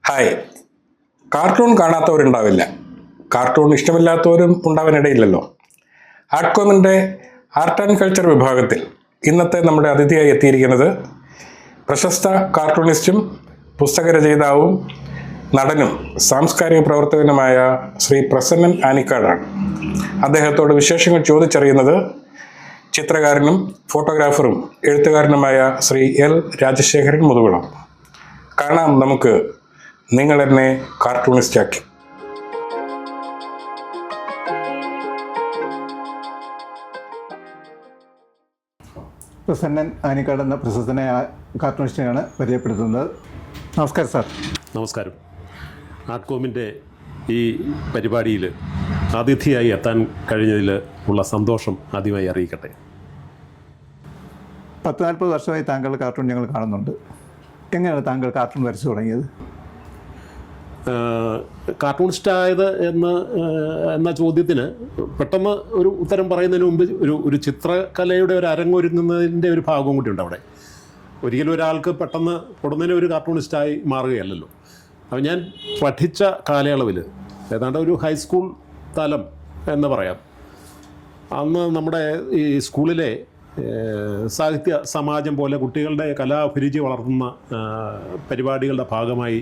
Hi. Cartoon കാണാത്തവരുണ്ടാവില്ല, cartoon ഇഷ്ടമില്ലാത്തവരും ഉണ്ടാവാനിടയില്ലല്ലോ. ആർട്ട്കോമിൻ്റെ ആർട്ട് ആൻഡ് കൾച്ചർ വിഭാഗത്തിൽ ഇന്നത്തെ നമ്മുടെ അതിഥിയായി എത്തിയിരിക്കുന്നത് പ്രശസ്ത കാർട്ടൂണിസ്റ്റും പുസ്തകരചയിതാവും നടനും സാംസ്കാരിക പ്രവർത്തകനുമായ ശ്രീ പ്രസന്നൻ ആനിക്കാടാണ്. അദ്ദേഹത്തോട് വിശേഷങ്ങൾ ചോദിച്ചറിയുന്നത് ചിത്രകാരനും ഫോട്ടോഗ്രാഫറും എഴുത്തുകാരനുമായ ശ്രീ എൽ രാജശേഖരൻ മുതുകുളം. കാണാം നമുക്ക് നിങ്ങൾ എന്നെ കാർട്ടൂണിസ്റ്റാക്കി. പ്രസന്നൻ ആനിക്കാട് എന്ന പ്രശസ്തനായ കാർട്ടൂണിസ്റ്റിനെയാണ് പരിചയപ്പെടുത്തുന്നത്. നമസ്കാരം സാർ. നമസ്കാരം. ആർട്ട്കോമിൻ്റെ ഈ പരിപാടിയിൽ അതിഥിയായി എത്താൻ കഴിഞ്ഞതിൽ ഉള്ള സന്തോഷം ആദ്യമായി അറിയിക്കട്ടെ. 40-40 വർഷമായി താങ്കൾ കാർട്ടൂൺ ഞങ്ങൾ കാണുന്നുണ്ട്. എങ്ങനെയാണ് താങ്കൾ കാർട്ടൂൺ വരച്ചു തുടങ്ങിയത്? കാർട്ടൂണിസ്റ്റായത് എന്ന ചോദ്യത്തിന് പെട്ടെന്ന് ഒരു ഉത്തരം പറയുന്നതിന് മുമ്പ് ഒരു ചിത്രകലയുടെ ഒരു അരങ്ങൊരുങ്ങുന്നതിൻ്റെ ഒരു ഭാഗവും കൂടിയുണ്ട് അവിടെ. ഒരിക്കലും ഒരാൾക്ക് പെട്ടെന്ന് ഉടനെ ഒരു കാർട്ടൂണിസ്റ്റായി മാറുകയല്ലല്ലോ. അപ്പോൾ ഞാൻ പഠിച്ച കാലയളവിൽ ഏതാണ്ട് ഒരു ഹൈസ്കൂൾ തലം എന്ന് പറയാം. അന്ന് നമ്മുടെ ഈ സ്കൂളിലെ സാഹിത്യ സമാജം പോലെ കുട്ടികളുടെ കലാഭിരുചി വളർത്തുന്ന പരിപാടികളുടെ ഭാഗമായി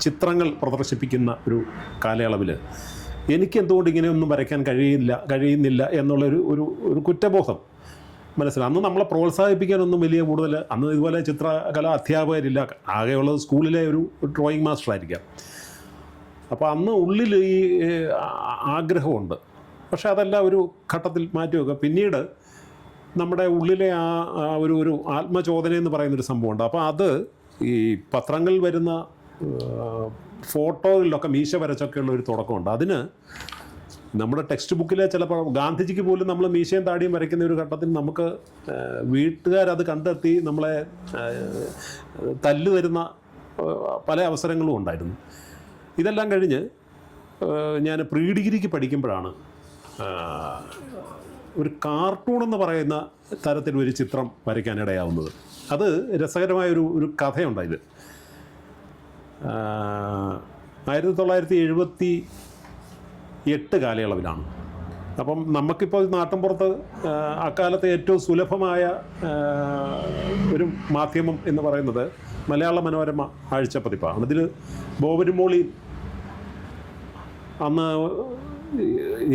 ചിത്രങ്ങൾ പ്രദർശിപ്പിക്കുന്ന ഒരു കാലയളവിൽ എനിക്ക് എന്തുകൊണ്ട് ഇങ്ങനെയൊന്നും വരയ്ക്കാൻ കഴിയുന്നില്ല എന്നുള്ളൊരു ഒരു കുറ്റബോധം മനസ്സിലായി. അന്ന് നമ്മളെ പ്രോത്സാഹിപ്പിക്കാനൊന്നും വലിയ കൂടുതൽ അന്ന് ഇതുപോലെ ചിത്രകലാ അധ്യാപകരില്ല, ആകെയുള്ളത് സ്കൂളിലെ ഒരു ഡ്രോയിങ് മാസ്റ്ററായിരിക്കാം. അപ്പോൾ അന്ന് ഉള്ളിൽ ഈ ആഗ്രഹമുണ്ട്. പക്ഷേ അതെല്ലാം ഒരു ഘട്ടത്തിൽ മാറ്റിവെക്കുക. പിന്നീട് നമ്മുടെ ഉള്ളിലെ ഒരു ആത്മചോദന എന്ന് പറയുന്നൊരു സംഭവമുണ്ട്. അപ്പോൾ അത് ഈ പത്രങ്ങളിൽ വരുന്ന ഫോട്ടോകളിലൊക്കെ മീശ വരച്ചൊക്കെയുള്ള ഒരു തുടക്കമുണ്ട്. അതിന് നമ്മുടെ ടെക്സ്റ്റ് ബുക്കിലെ ചിലപ്പോൾ ഗാന്ധിജിക്ക് പോലും നമ്മൾ മീശയും താടിയും വരയ്ക്കുന്ന ഒരു ഘട്ടത്തിൽ നമുക്ക് വീട്ടുകാരത് കണ്ടെത്തി നമ്മളെ തല്ലു തരുന്ന പല അവസരങ്ങളും ഉണ്ടായിരുന്നു. ഇതെല്ലാം കഴിഞ്ഞ് ഞാൻ പ്രീ ഡിഗ്രിക്ക് പഠിക്കുമ്പോഴാണ് ഒരു കാർട്ടൂൺ എന്ന് പറയുന്ന തരത്തിൽ ഒരു ചിത്രം വരയ്ക്കാനിടയാവുന്നത്. അത് രസകരമായൊരു കഥയുണ്ടായത് 1978 കാലയളവിലാണ്. അപ്പം നമുക്കിപ്പോൾ നാട്ടിൻപുറത്ത് അക്കാലത്തെ ഏറ്റവും സുലഭമായ ഒരു മാധ്യമം എന്ന് പറയുന്നത് മലയാള മനോരമ ആഴ്ചപ്പതിപ്പാണ്. ഇതിൽ ബോബനുമോളി അന്ന്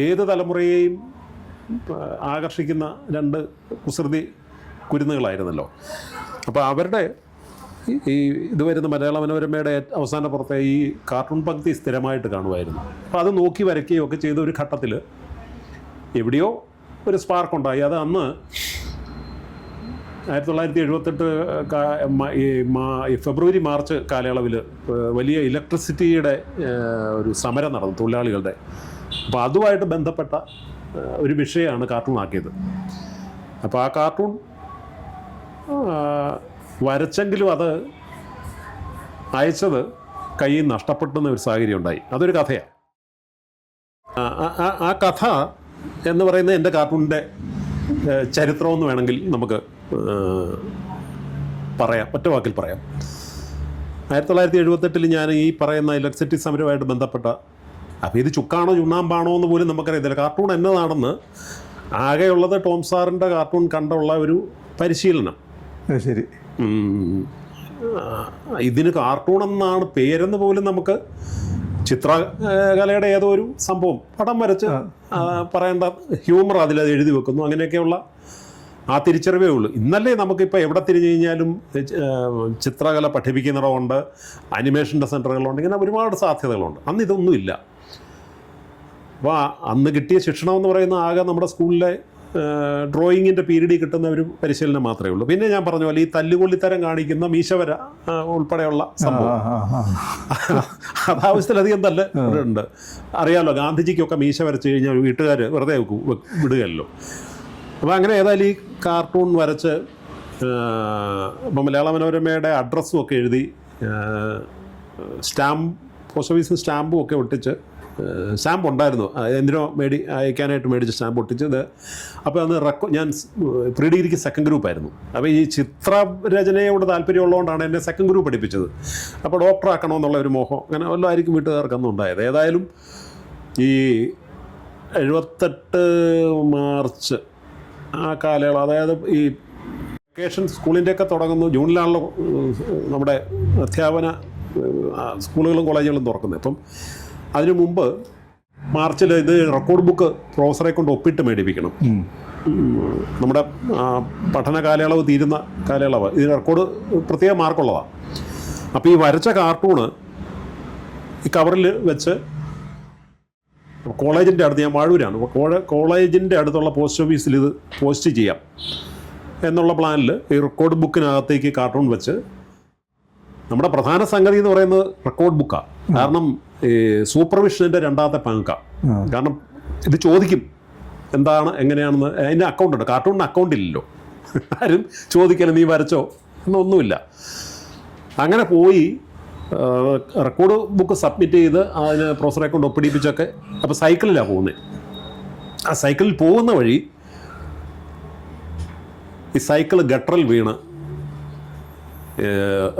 ഏത് തലമുറയെയും ആകർഷിക്കുന്ന 2 കുസൃതി കുരുന്നുകളായിരുന്നല്ലോ. അപ്പോൾ അവരുടെ ഈ ഇത് വരുന്ന മലയാള മനോരമയുടെ അവസാന പുറത്തെ ഈ കാർട്ടൂൺ പങ്ക്തി സ്ഥിരമായിട്ട് കാണുമായിരുന്നു. അപ്പോൾ അത് നോക്കി വരയ്ക്കുകയും ഒക്കെ ചെയ്ത ഒരു ഘട്ടത്തിൽ എവിടെയോ ഒരു സ്പാർക്ക് ഉണ്ടായി. അത് അന്ന് 1978 ഫെബ്രുവരി മാർച്ച് കാലയളവിൽ വലിയ ഇലക്ട്രിസിറ്റിയുടെ ഒരു സമരം നടന്നു തൊഴിലാളികളുടെ. അപ്പോൾ അതുമായിട്ട് ബന്ധപ്പെട്ട ഒരു വിഷയമാണ് കാർട്ടൂൺ ആക്കിയത്. അപ്പോൾ ആ കാർട്ടൂൺ വരച്ചെങ്കിലും അത് അയച്ചത് കയ്യിൽ നഷ്ടപ്പെടുന്ന ഒരു സാഹചര്യം ഉണ്ടായി. അതൊരു കഥയാണ്. ആ കഥ എന്ന് പറയുന്നത് എൻ്റെ കാർട്ടൂണിൻ്റെ ചരിത്രമെന്ന് വേണമെങ്കിൽ നമുക്ക് പറയാം, ഒറ്റ വാക്കിൽ പറയാം. 1978 ഞാൻ ഈ പറയുന്ന ഇലക്ട്രിസിറ്റി സമരവുമായിട്ട് ബന്ധപ്പെട്ട, അപ്പോൾ ഇത് ചുക്കാണോ ചുണ്ണാമ്പാണോ എന്ന് പോലും നമുക്കറിയത്തില്ല. കാർട്ടൂൺ എന്നതാണെന്ന് ആകെയുള്ളത് ടോം സാറിൻ്റെ കാർട്ടൂൺ കണ്ടുള്ള ഒരു പരിശീലനം. ശരി. ഇതിന് കാർട്ടൂൺ എന്നാണ് പേരെന്ന് പോലും നമുക്ക് ചിത്രകലയുടെ ഏതോ ഒരു സംഭവം പടം വരച്ച് പറയേണ്ട ഹ്യൂമർ അതിലത് എഴുതി വെക്കുന്നു. അങ്ങനെയൊക്കെയുള്ള ആ തിരിച്ചറിവേ ഉള്ളൂ. ഇന്നല്ലേ നമുക്കിപ്പോൾ എവിടെ തിരിഞ്ഞു കഴിഞ്ഞാലും ചിത്രകല പഠിപ്പിക്കുന്നിടമുണ്ട്, അനിമേഷൻ്റെ സെൻറ്ററുകളുണ്ട്, ഇങ്ങനെ ഒരുപാട് സാധ്യതകളുണ്ട്. അന്ന് ഇതൊന്നുമില്ല. അപ്പോൾ അന്ന് കിട്ടിയ ശിക്ഷണം എന്ന് പറയുന്ന ആകെ നമ്മുടെ സ്കൂളിലെ ഡ്രോയിങ്ങിൻ്റെ പീരീഡിൽ കിട്ടുന്ന ഒരു പരിശീലനം മാത്രമേ ഉള്ളൂ. പിന്നെ ഞാൻ പറഞ്ഞ പോലെ ഈ തല്ലുകൊള്ളിത്തരം കാണിക്കുന്ന മീശവര ഉൾപ്പെടെയുള്ള സംഭവം അതാവശ്യത്തിലധികം ഉണ്ട്. അറിയാമല്ലോ, ഗാന്ധിജിക്കൊക്കെ മീശ വരച്ച് കഴിഞ്ഞാൽ വീട്ടുകാർ വെറുതെ വിടുകയല്ലോ. അപ്പോൾ അങ്ങനെ ഏതായാലും ഈ കാർട്ടൂൺ വരച്ച് ഇപ്പം മലയാള മനോരമയുടെ അഡ്രസ്സും ഒക്കെ എഴുതി പോസ്റ്റ് ഓഫീസിൽ സ്റ്റാമ്പും ഒക്കെ ഒട്ടിച്ച് സ്റ്റാമ്പ് ഉണ്ടായിരുന്നു, എന്തിനോ അയക്കാനായിട്ട് മേടിച്ച് സ്റ്റാമ്പ് ഒട്ടിച്ചത്. അപ്പോൾ അന്ന് ഞാൻ പ്രീ ഡിഗ്രിക്ക് സെക്കൻഡ് ഗ്രൂപ്പായിരുന്നു. അപ്പോൾ ഈ ചിത്രരചനയോട് താല്പര്യമുള്ളതുകൊണ്ടാണ് എന്നെ സെക്കൻഡ് ഗ്രൂപ്പ് പഠിപ്പിച്ചത്. അപ്പോൾ ഡോക്ടറാക്കണമെന്നുള്ള ഒരു മോഹം അങ്ങനെ വല്ലതായിരിക്കും വീട്ടുകാർക്കൊന്നും ഉണ്ടായത്. ഏതായാലും ഈ 78 മാർച്ച് ആ കാലയളവ്, അതായത് ഈ വെക്കേഷൻ സ്കൂളിൻ്റെയൊക്കെ തുടങ്ങുന്നു, ജൂണിലാണല്ലോ നമ്മുടെ അധ്യാപന സ്കൂളുകളും കോളേജുകളും തുറക്കുന്നത്. അപ്പം അതിനു മുമ്പ് മാർച്ചിൽ ഇത് റെക്കോർഡ് ബുക്ക് പ്രൊഫസറെ കൊണ്ട് ഒപ്പിട്ട് മേടിപ്പിക്കണം. നമ്മുടെ പഠന കാലയളവ് തീരുന്ന കാലയളവ്, ഇത് റെക്കോർഡ് പ്രത്യേക മാർക്കുള്ളതാണ്. അപ്പോൾ ഈ വരച്ച കാർട്ടൂണ് ഈ കവറിൽ വെച്ച് കോളേജിൻ്റെ അടുത്ത്, ഞാൻ വാഴൂരാണ്, കോളേജിൻ്റെ അടുത്തുള്ള പോസ്റ്റ് ഓഫീസിൽ ഇത് പോസ്റ്റ് ചെയ്യാം എന്നുള്ള പ്ലാനിൽ ഈ റെക്കോർഡ് ബുക്കിനകത്തേക്ക് കാർട്ടൂൺ വെച്ച്, നമ്മുടെ പ്രധാന സംഗതി എന്ന് പറയുന്നത് റെക്കോർഡ് ബുക്കാണ്. കാരണം ഈ സൂപ്പർവിഷൻ്റെ രണ്ടാമത്തെ പങ്കാണ്. കാരണം ഇത് ചോദിക്കും എന്താണ് എങ്ങനെയാണെന്ന്. അതിൻ്റെ അക്കൗണ്ട് ഉണ്ട്, കാർട്ടൂണിന് അക്കൗണ്ട് ഇല്ലല്ലോ, ആരും ചോദിക്കല് നീ വരച്ചോ എന്നൊന്നുമില്ല. അങ്ങനെ പോയി റെക്കോർഡ് ബുക്ക് സബ്മിറ്റ് ചെയ്ത് അതിന് പ്രൊഫസറെ കൊണ്ട് ഒപ്പിടിപ്പിച്ചൊക്കെ. അപ്പോൾ സൈക്കിളിലാണ് പോകുന്നത്. ആ സൈക്കിളിൽ പോകുന്ന വഴി ഈ സൈക്കിൾ ഗട്ടറിൽ വീണ്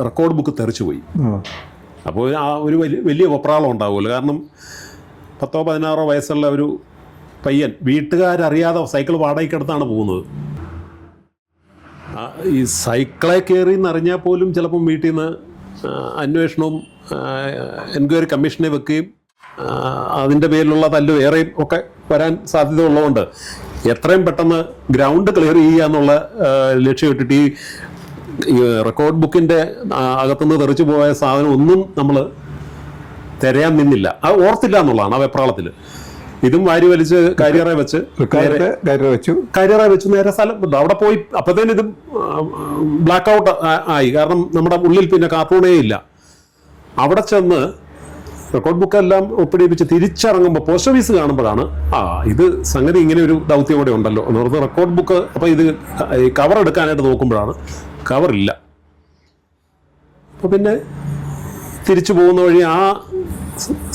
റെക്കോർഡ് ബുക്ക് തെറിച്ചു പോയി. അപ്പോൾ ആ ഒരു വലിയ വെപ്രാളം ഉണ്ടാവുമല്ലോ. കാരണം 10-16 വയസ്സുള്ള ഒരു പയ്യൻ വീട്ടുകാരറിയാതെ സൈക്കിൾ വാടകയ്ക്കെടുത്താണ് പോകുന്നത്. ഈ സൈക്കിളെ കയറി എന്നറിഞ്ഞാൽ പോലും ചിലപ്പം വീട്ടിൽ നിന്ന് അന്വേഷണവും എൻക്വയറി കമ്മീഷനെ വെക്കുകയും അതിൻ്റെ പേരിലുള്ള തല്ല് വേറെയും ഒക്കെ വരാൻ സാധ്യത ഉള്ളതുകൊണ്ട് എത്രയും പെട്ടെന്ന് ഗ്രൗണ്ട് ക്ലിയർ ചെയ്യുക എന്നുള്ള ലക്ഷ്യമിട്ടിട്ട് ഈ റെക്കോർഡ് ബുക്കിൻ്റെ അകത്തുനിന്ന് തെറിച്ചു പോയ സാധനം ഒന്നും നമ്മൾ തിരയാൻ നിന്നില്ല. അത് ഓർത്തില്ല എന്നുള്ളതാണ് ആ വെപ്രാളത്തിൽ. ഇതും വാരി വലിച്ച് കരിയറെ വെച്ച് നേരെ സ്ഥലം അവിടെ പോയി. അപ്പോഴത്തേനും ഇതും ബ്ലാക്ക് ഔട്ട് ആയി. കാരണം നമ്മുടെ ഉള്ളിൽ പിന്നെ കാർട്ടൂണേ ഇല്ല. അവിടെ ചെന്ന് റെക്കോർഡ് ബുക്കെല്ലാം ഒപ്പിടിപ്പിച്ച് തിരിച്ചിറങ്ങുമ്പോൾ പോസ്റ്റ് ഓഫീസ് കാണുമ്പോഴാണ് ഇത് സംഗതി ഇങ്ങനെ ഒരു ദൗത്യം കൂടെ ഉണ്ടല്ലോ എന്ന് പറഞ്ഞ് റെക്കോർഡ് ബുക്ക്. അപ്പോൾ ഇത് കവർ എടുക്കാനായിട്ട് നോക്കുമ്പോഴാണ് കവറില്ല. അപ്പോൾ പിന്നെ തിരിച്ചു പോകുന്ന വഴി ആ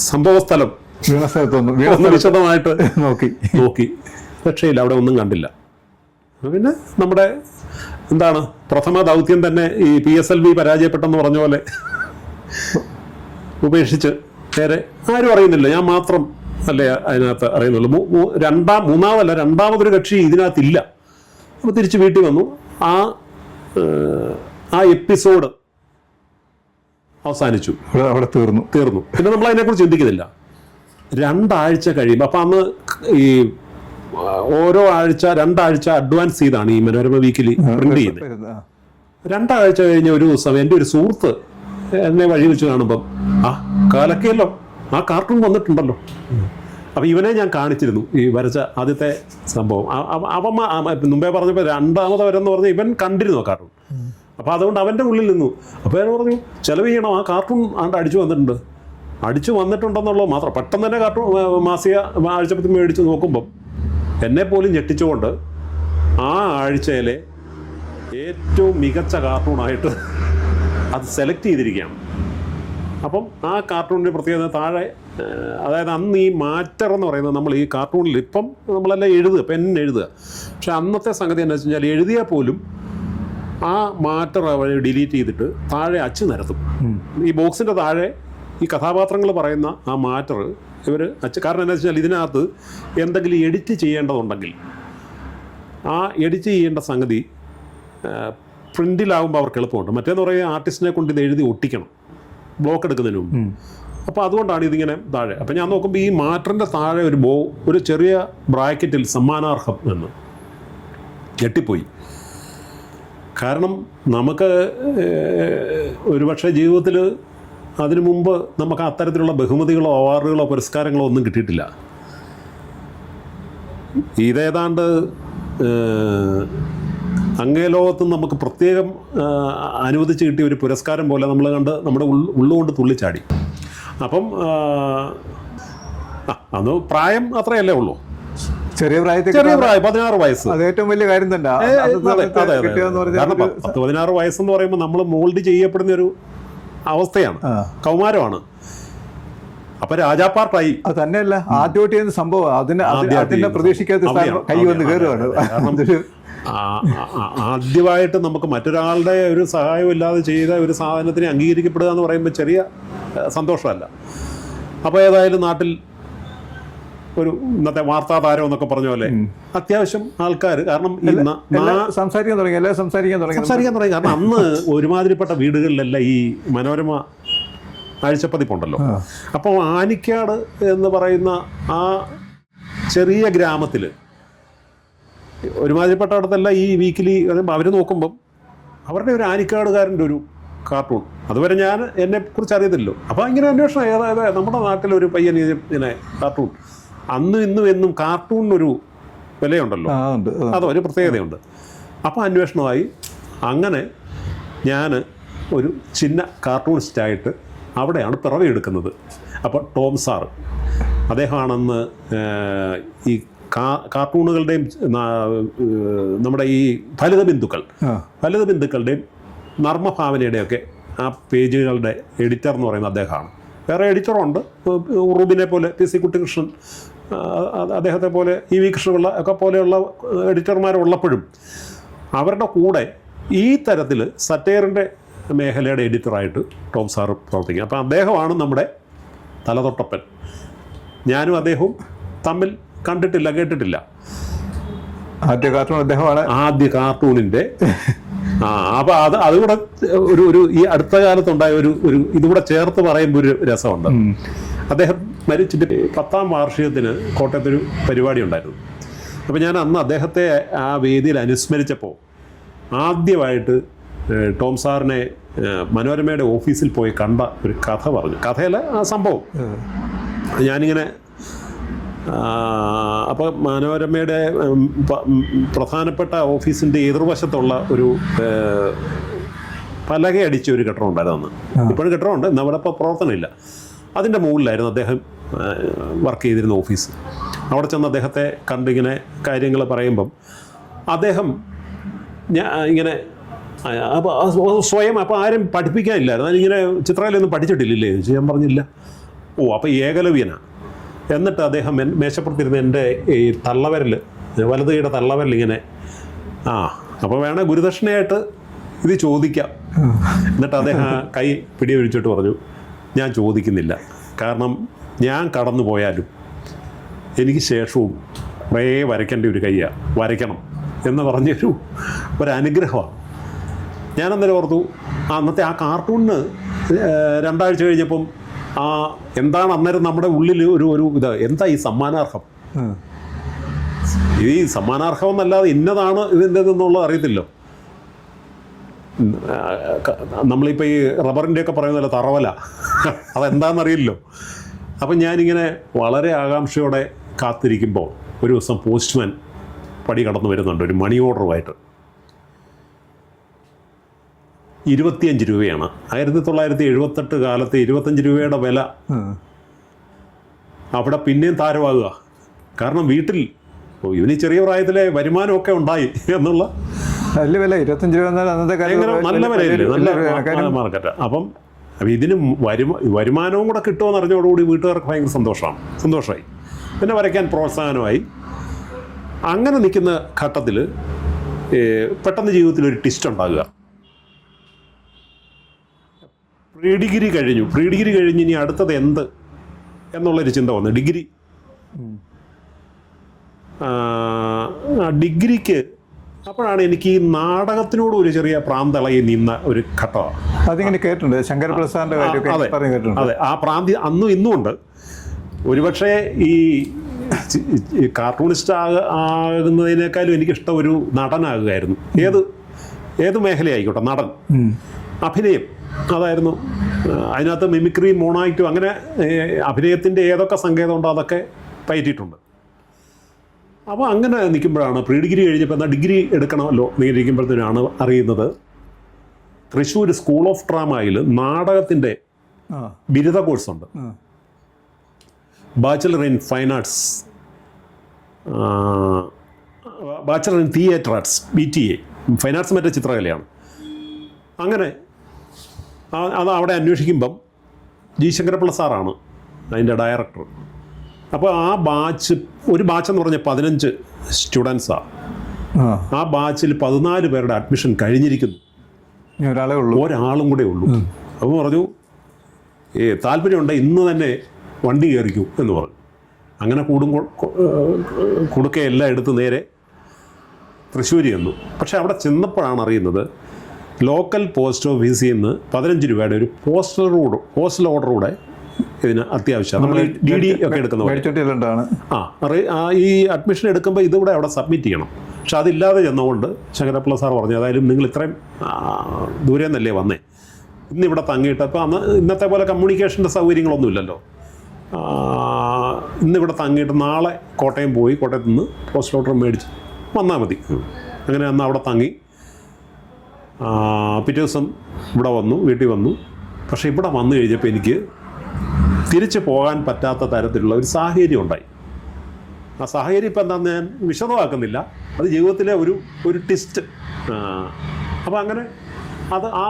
സംഭവ സ്ഥലം വിശദമായിട്ട് നോക്കി രക്ഷയില്ല, അവിടെ ഒന്നും കണ്ടില്ല. പിന്നെ നമ്മുടെ എന്താണ് പ്രഥമ ദൗത്യം തന്നെ ഈ PSLV പരാജയപ്പെട്ടെന്ന് പറഞ്ഞ പോലെ ഉപേക്ഷിച്ച് നേരെ ആരും അറിയുന്നില്ല, ഞാൻ മാത്രം അല്ലേ അതിനകത്ത് അറിയുന്നുള്ളൂ. രണ്ടാമതൊരു കക്ഷി ഇതിനകത്തില്ല. അപ്പോൾ തിരിച്ച് വീട്ടിൽ വന്നു. ആ എപ്പിസോഡ് അവസാനിച്ചു, അവിടെ തീർന്നു. പിന്നെ നമ്മൾ അതിനെക്കുറിച്ച് ചിന്തിക്കുന്നില്ല. 2 ആഴ്ച കഴിയുമ്പോൾ, അപ്പം അന്ന് ഈ ഓരോ ആഴ്ച 2 ആഴ്ച അഡ്വാൻസ് ചെയ്താണ് ഈ മനോരമ വീക്കിലി പ്രിന്റ് ചെയ്യുന്നത്. 2 ആഴ്ച കഴിഞ്ഞ ഒരു ദിവസം എൻ്റെ ഒരു സുഹൃത്ത് എന്നെ വഴി വെച്ച് കാണുമ്പം കാലക്കയല്ലോ ആ കാർട്ടൂൺ വന്നിട്ടുണ്ടല്ലോ. അപ്പം ഇവനെ ഞാൻ കാണിച്ചിരുന്നു ഈ വരച്ച ആദ്യത്തെ സംഭവം. അവൻ മുമ്പേ പറഞ്ഞപ്പോൾ 2ാമത് വരെന്ന് പറഞ്ഞ് ഇവൻ കണ്ടിരുന്നു ആ കാർട്ടൂൺ. അപ്പോൾ അതുകൊണ്ട് അവൻ്റെ ഉള്ളിൽ നിന്നു. അപ്പോൾ ഞാൻ പറഞ്ഞു ചെലവ് ചെയ്യണം, ആ കാർട്ടൂൺ അടിച്ചു വന്നിട്ടുണ്ടെന്നുള്ളത് മാത്രം. പെട്ടെന്ന് തന്നെ കാർട്ടൂൺ മാസിക ആഴ്ചപ്പത്തി മേടിച്ച് നോക്കുമ്പം എന്നെ പോലും ഞെട്ടിച്ചുകൊണ്ട് ആ ആഴ്ചയിലെ ഏറ്റവും മികച്ച കാർട്ടൂണായിട്ട് അത് സെലക്ട് ചെയ്തിരിക്കുകയാണ്. അപ്പം ആ കാർട്ടൂണിൻ്റെ പ്രത്യേകത താഴെ, അതായത് അന്ന് ഈ മാറ്റർ എന്ന് പറയുന്നത്, നമ്മൾ ഈ കാർട്ടൂണിൽ ഇപ്പം നമ്മളെല്ലാം പെണ്ണെഴുതുക, പക്ഷെ അന്നത്തെ സംഗതി എന്താ വെച്ച് കഴിഞ്ഞാൽ എഴുതിയാൽ പോലും ആ മാറ്റർ അവർ ഡിലീറ്റ് ചെയ്തിട്ട് താഴെ അച്ച് നിരത്തും. ഈ ബോക്സിൻ്റെ താഴെ ഈ കഥാപാത്രങ്ങൾ പറയുന്ന ആ മാറ്റർ ഇവർ അച്ച്. കാരണം എന്താ വെച്ചാൽ ഇതിനകത്ത് എന്തെങ്കിലും എഡിറ്റ് ചെയ്യേണ്ടതുണ്ടെങ്കിൽ ആ എഡിറ്റ് ചെയ്യേണ്ട സംഗതി പ്രിൻറ്റിലാകുമ്പോൾ അവർക്ക് എളുപ്പമുണ്ട്. മറ്റേന്ന് പറയുക ആർട്ടിസ്റ്റിനെ കൊണ്ട് ഇത് എഴുതി ഒട്ടിക്കണം ബ്ലോക്ക് എടുക്കുന്നതിന് മുമ്പ്. അപ്പോൾ അതുകൊണ്ടാണ് ഇതിങ്ങനെ താഴെ. അപ്പം ഞാൻ നോക്കുമ്പോൾ ഈ മാറ്ററിൻ്റെ താഴെ ഒരു ചെറിയ ബ്രാക്കറ്റിൽ സമ്മാനാർഹം എന്ന് ഞെട്ടിപ്പോയി. കാരണം നമുക്ക് ഒരുപക്ഷെ ജീവിതത്തിൽ അതിനു മുമ്പ് നമുക്ക് അത്തരത്തിലുള്ള ബഹുമതികളോ അവാർഡുകളോ പുരസ്കാരങ്ങളോ ഒന്നും കിട്ടിയിട്ടില്ല. ഇതേതാണ്ട് അങ്ങേ ലോകത്ത് നമുക്ക് പ്രത്യേകം അനുവദിച്ച് കിട്ടിയ ഒരു പുരസ്കാരം പോലെ നമ്മൾ കണ്ട് നമ്മുടെ ഉള്ളുകൊണ്ട് തുള്ളിച്ചാടി. അപ്പം അന്ന് പ്രായം അത്രയല്ലേ ഉള്ളൂ, ചെറിയ പ്രായം 16 വയസ്സ്. അത് ഏറ്റവും വലിയ കാര്യം തന്നെ. കാരണം 16 വയസ്സെന്ന് പറയുമ്പോൾ നമ്മൾ മോൾഡ് ചെയ്യപ്പെടുന്ന ഒരു അവസ്ഥയാണ്, കൗമാരമാണ്. അപ്പോൾ രാജാപ്പാർട്ടായി. അത് തന്നെയല്ല, ആദ്യമായിട്ട് ചെയ്യുന്ന സംഭവം ആദ്യമായിട്ട് അതിന്റെ പ്രതീക്ഷിക്കാത്ത അവിടെയാണ്. കൈ വന്ന് കയറുകയാണ്. അതൊരു ആദ്യമായിട്ട് നമുക്ക് മറ്റൊരാളുടെ ഒരു സഹായം ഇല്ലാതെ ചെയ്ത ഒരു സാധനത്തിനെ അംഗീകരിക്കപ്പെടുക എന്ന് പറയുമ്പോൾ ചെറിയ സന്തോഷമല്ല. അപ്പോൾ ഏതായാലും നാട്ടിൽ ഒരു ഇന്നത്തെ വാർത്താ താരം എന്നൊക്കെ പറഞ്ഞ പോലെ അത്യാവശ്യം ആൾക്കാർ, കാരണം സംസാരിക്കാൻ തുടങ്ങി. കാരണം അന്ന് ഒരുമാതിരിപ്പെട്ട വീടുകളിലെല്ലാം ഈ മനോരമ ആഴ്ചപ്പതിപ്പുണ്ടല്ലോ. അപ്പോൾ ആനിക്കാട് എന്ന് പറയുന്ന ആ ചെറിയ ഗ്രാമത്തിൽ ഒരുമാതിരിപ്പെട്ട അവിടത്തെല്ലാം ഈ വീക്കിലി അവർ നോക്കുമ്പം അവരുടെ ഒരു ആനിക്കാടുകാരൻ്റെ ഒരു കാർട്ടൂൺ, അതുവരെ ഞാൻ എന്നെക്കുറിച്ച് അറിയത്തില്ലല്ലോ. അപ്പോൾ ഇങ്ങനെ അന്വേഷണം, ഏതായത് നമ്മുടെ നാട്ടിലൊരു പയ്യൻ ഇങ്ങനെ കാർട്ടൂൺ, അന്നും ഇന്നും എന്നും കാർട്ടൂണിനൊരു വിലയുണ്ടല്ലോ, അതൊരു പ്രത്യേകതയുണ്ട്. അപ്പോൾ അന്വേഷണമായി. അങ്ങനെ ഞാൻ ഒരു ചിന്ന കാർട്ടൂണിസ്റ്റായിട്ട് അവിടെയാണ് പിറവിയെടുക്കുന്നത്. അപ്പോൾ ടോം സാറ് അദ്ദേഹമാണെന്ന് ഈ കാർട്ടൂണുകളുടെയും നമ്മുടെ ഈ ഫലിത ബിന്ദുക്കളുടെയും നർമ്മഭാവനയുടെയൊക്കെ ആ പേജുകളുടെ എഡിറ്റർ എന്ന് പറയുന്നത് അദ്ദേഹമാണ്. വേറെ എഡിറ്ററുണ്ട്, ഉറുബിനെ പോലെ, PC കുട്ടികൃഷ്ണൻ, അദ്ദേഹത്തെ പോലെ EV കൃഷ്ണപിള്ള ഒക്കെ പോലെയുള്ള എഡിറ്റർമാരുള്ളപ്പോഴും അവരുടെ കൂടെ ഈ തരത്തിൽ സറ്റയറിൻ്റെ മേഖലയുടെ എഡിറ്ററായിട്ട് ടോം സാറ് പ്രവർത്തിക്കുക. അപ്പോൾ അദ്ദേഹമാണ് നമ്മുടെ തലതൊട്ടപ്പൻ. ഞാനും അദ്ദേഹവും തമ്മിൽ കണ്ടിട്ടില്ല, കേട്ടിട്ടില്ല. ആദ്യ കാർട്ടൂൺ അദ്ദേഹമാണ്, ആദ്യ കാർട്ടൂണിൻ്റെ. അപ്പോൾ അതുകൂടെ ഒരു ഈ അടുത്ത കാലത്തുണ്ടായ ഒരു ഇതുകൂടെ ചേർത്ത് പറയുമ്പോൾ ഒരു രസമുണ്ട്. അദ്ദേഹം മരിച്ചിട്ട് 10ാം വാർഷികത്തിന് കോട്ടയത്തൊരു പരിപാടി ഉണ്ടായിരുന്നു. അപ്പോൾ ഞാൻ അന്ന് അദ്ദേഹത്തെ ആ വേദിയിൽ അനുസ്മരിച്ചപ്പോൾ ആദ്യമായിട്ട് ടോം സാറിനെ മനോരമയുടെ ഓഫീസിൽ പോയി കണ്ട ഒരു കഥ പറഞ്ഞു. കഥയല്ല, ആ സംഭവം. ഞാനിങ്ങനെ അപ്പോൾ മനോരമയുടെ പ്രധാനപ്പെട്ട ഓഫീസിൻ്റെ എതിർവശത്തുള്ള ഒരു പലക അടിച്ച ഒരു കെട്ടിടം ഉണ്ടായിരുന്നു അന്ന്. ഇപ്പോഴും കെട്ടിടമുണ്ട്, എന്നാൽ അവിടെ ഇപ്പോൾ പ്രവർത്തനമില്ല. അതിൻ്റെ മുകളിലായിരുന്നു അദ്ദേഹം വർക്ക് ചെയ്തിരുന്ന ഓഫീസ്. അവിടെ ചെന്ന് അദ്ദേഹത്തെ കണ്ടിങ്ങനെ കാര്യങ്ങൾ പറയുമ്പം അദ്ദേഹം ഇങ്ങനെ സ്വയം, അപ്പോൾ ആരും പഠിപ്പിക്കാനില്ലായിരുന്നു, അതിങ്ങനെ ചിത്രകലയൊന്നും പഠിച്ചിട്ടില്ലേ ചോദിച്ചു. ഞാൻ പറഞ്ഞില്ല. അപ്പോൾ ഏകലവ്യനാണ്. എന്നിട്ട് അദ്ദേഹം മേശപ്പുറത്തിരുന്ന് എൻ്റെ ഈ തള്ളവരൽ, വലത് കൈയുടെ തള്ളവരൽ ഇങ്ങനെ അപ്പോൾ വേണേൽ ഗുരുദക്ഷിണയായിട്ട് ഇത് ചോദിക്കാം. എന്നിട്ട് അദ്ദേഹം കൈ പിടിയൊഴിച്ചിട്ട് പറഞ്ഞു, ഞാൻ ചോദിക്കുന്നില്ല, കാരണം ഞാൻ കടന്നു പോയാലും എനിക്ക് ശേഷവും കുറേ വരയ്ക്കേണ്ട ഒരു കൈയാണ്, വരയ്ക്കണം എന്ന് പറഞ്ഞൊരു അനുഗ്രഹമാണ്. ഞാനന്നേരം ഓർത്തു, അന്നത്തെ ആ കാർട്ടൂണിന് 2 ആഴ്ച കഴിഞ്ഞപ്പം എന്താണ് അന്നേരം നമ്മുടെ ഉള്ളിൽ ഒരു ഇത്, എന്താ ഈ സമ്മാനാർഹം, ഈ സമ്മാനാർഹം എന്നല്ലാതെ ഇന്നതാണ് ഇതിൻ്റെതെന്നുള്ളത് അറിയത്തില്ലോ. നമ്മളിപ്പോൾ ഈ റബ്ബറിൻ്റെയൊക്കെ പറയുന്നതല്ല, തറവല, അതെന്താണെന്നറിയില്ലല്ലോ. അപ്പം ഞാനിങ്ങനെ വളരെ ആകാംക്ഷയോടെ കാത്തിരിക്കുമ്പോൾ ഒരു ദിവസം പോസ്റ്റ്മാൻ പടി കടന്നു വരുന്നുണ്ട് ഒരു മണി ഓർഡറുമായിട്ട്. 25 രൂപയാണ്. 1978 കാലത്ത് 25 രൂപയുടെ വില അവിടെ പിന്നെയും താരമാകുക. കാരണം വീട്ടിൽ ഇവന് ചെറിയ പ്രായത്തിലെ വരുമാനമൊക്കെ ഉണ്ടായി എന്നുള്ള നല്ല വില. 25 രൂപ നല്ല വിലയില്ലേ, നല്ല മാർക്കറ്റ്. അപ്പം ഇതിന് വരുമാനവും കൂടെ കിട്ടുമെന്ന് അറിഞ്ഞതോടുകൂടി വീട്ടുകാർക്ക് ഭയങ്കര സന്തോഷമായി. പിന്നെ വരയ്ക്കാൻ പ്രോത്സാഹനമായി. അങ്ങനെ നിൽക്കുന്ന ഘട്ടത്തിൽ പെട്ടെന്ന് ജീവിതത്തിൽ ഒരു ട്വിസ്റ്റ് ഉണ്ടാകുക. പ്രീ ഡിഗ്രി കഴിഞ്ഞ് ഇനി അടുത്തത് എന്ത് എന്നുള്ളൊരു ചിന്ത വന്നു. ഡിഗ്രിക്ക് അപ്പോഴാണ് എനിക്ക് ഈ നാടകത്തിനോട് ഒരു ചെറിയ പ്രാന്തിളകി നിന്ന ഒരു ഘട്ടമാണ്. അതിങ്ങനെ കേട്ടിട്ടുണ്ട്, ശങ്കരപ്രസാദിന്റെ കാര്യമൊക്കെ. അതെ, ആ പ്രാന്തി അന്നും ഇന്നും ഉണ്ട്. ഒരുപക്ഷെ ഈ കാർട്ടൂണിസ്റ്റ് ആകുന്നതിനേക്കാളും എനിക്കിഷ്ടം ഒരു നടനാകുകയായിരുന്നു. ഏത് മേഖലയായിക്കോട്ടെ, നടൻ, അഭിനയം, അതായിരുന്നു. അതിനകത്ത് മിമിക്രി, മോണാക്റ്റും, അങ്ങനെ അഭിനയത്തിൻ്റെ ഏതൊക്കെ സങ്കേതമുണ്ടോ അതൊക്കെ പയറ്റിയിട്ടുണ്ട്. അപ്പോൾ അങ്ങനെ നിൽക്കുമ്പോഴാണ് പ്രീ ഡിഗ്രി കഴിഞ്ഞപ്പോൾ എന്നാൽ ഡിഗ്രി എടുക്കണമല്ലോ എന്നിരിക്കുമ്പോഴത്തേനാണ് അറിയുന്നത് തൃശ്ശൂർ സ്കൂൾ ഓഫ് ഡ്രാമയിൽ നാടകത്തിൻ്റെ ബിരുദ കോഴ്സുണ്ട്. Bachelor in fine arts, bachelor in theatre arts, BTA. Fine arts മറ്റേ ചിത്രകലയാണ്. അങ്ങനെ അത് അവിടെ അന്വേഷിക്കുമ്പം ജി ശങ്കരപ്പിള്ള സാറാണ് അതിൻ്റെ ഡയറക്ടർ. അപ്പോൾ ആ ഒരു ബാച്ച് എന്ന് പറഞ്ഞാൽ 15 സ്റ്റുഡൻസാണ്. ആ ബാച്ചിൽ 14 പേരുടെ അഡ്മിഷൻ കഴിഞ്ഞിരിക്കുന്നു. ഒരാളും കൂടെ ഉള്ളൂ. അപ്പോൾ പറഞ്ഞു താല്പര്യമുണ്ട് ഇന്ന് തന്നെ വണ്ടി കയറിക്കൂ എന്ന് പറഞ്ഞു. അങ്ങനെ കൊടുക്കെ എല്ലാം എടുത്ത് നേരെ തൃശ്ശൂർ ചെന്നു. പക്ഷെ അവിടെ ചെന്നപ്പോഴാണ് അറിയുന്നത് ലോക്കൽ പോസ്റ്റ് ഓഫീസിൽ നിന്ന് 15 രൂപയുടെ ഒരു പോസ്റ്റൽ ഓർഡറൂടെ ഇതിന് അത്യാവശ്യം നമ്മൾ DD ഒക്കെ എടുക്കുന്ന ഈ അഡ്മിഷൻ എടുക്കുമ്പോൾ ഇതിവിടെ അവിടെ സബ്മിറ്റ് ചെയ്യണം. പക്ഷെ അതില്ലാതെ ചെന്നുകൊണ്ട് ശങ്കരപ്പിള്ള സാർ പറഞ്ഞു അതായാലും നിങ്ങൾ ഇത്രയും ദൂരെ നിന്നല്ലേ വന്നേ, ഇന്നിവിടെ തങ്ങിയിട്ട് അപ്പോൾ അന്ന് ഇന്നത്തെ പോലെ കമ്മ്യൂണിക്കേഷൻ്റെ സൗകര്യങ്ങളൊന്നും ഇല്ലല്ലോ, ഇന്നിവിടെ തങ്ങിയിട്ട് നാളെ കോട്ടയം പോയി കോട്ടയത്ത് നിന്ന് പോസ്റ്റൽ ഓർഡർ മേടിച്ച് വന്നാൽ മതി. അങ്ങനെ അന്ന് അവിടെ തങ്ങി പിറ്റേ ദിവസം ഇവിടെ വന്നു, വീട്ടിൽ വന്നു. പക്ഷേ ഇവിടെ വന്നു കഴിഞ്ഞപ്പോൾ എനിക്ക് തിരിച്ചു പോകാൻ പറ്റാത്ത തരത്തിലുള്ള ഒരു സാഹചര്യം ഉണ്ടായി. ആ സാഹചര്യം ഇപ്പം എന്താണെന്ന് ഞാൻ വിശദമാക്കുന്നില്ല, അത് ജീവിതത്തിലെ ഒരു ട്വിസ്റ്റ്. അപ്പോൾ അങ്ങനെ ആ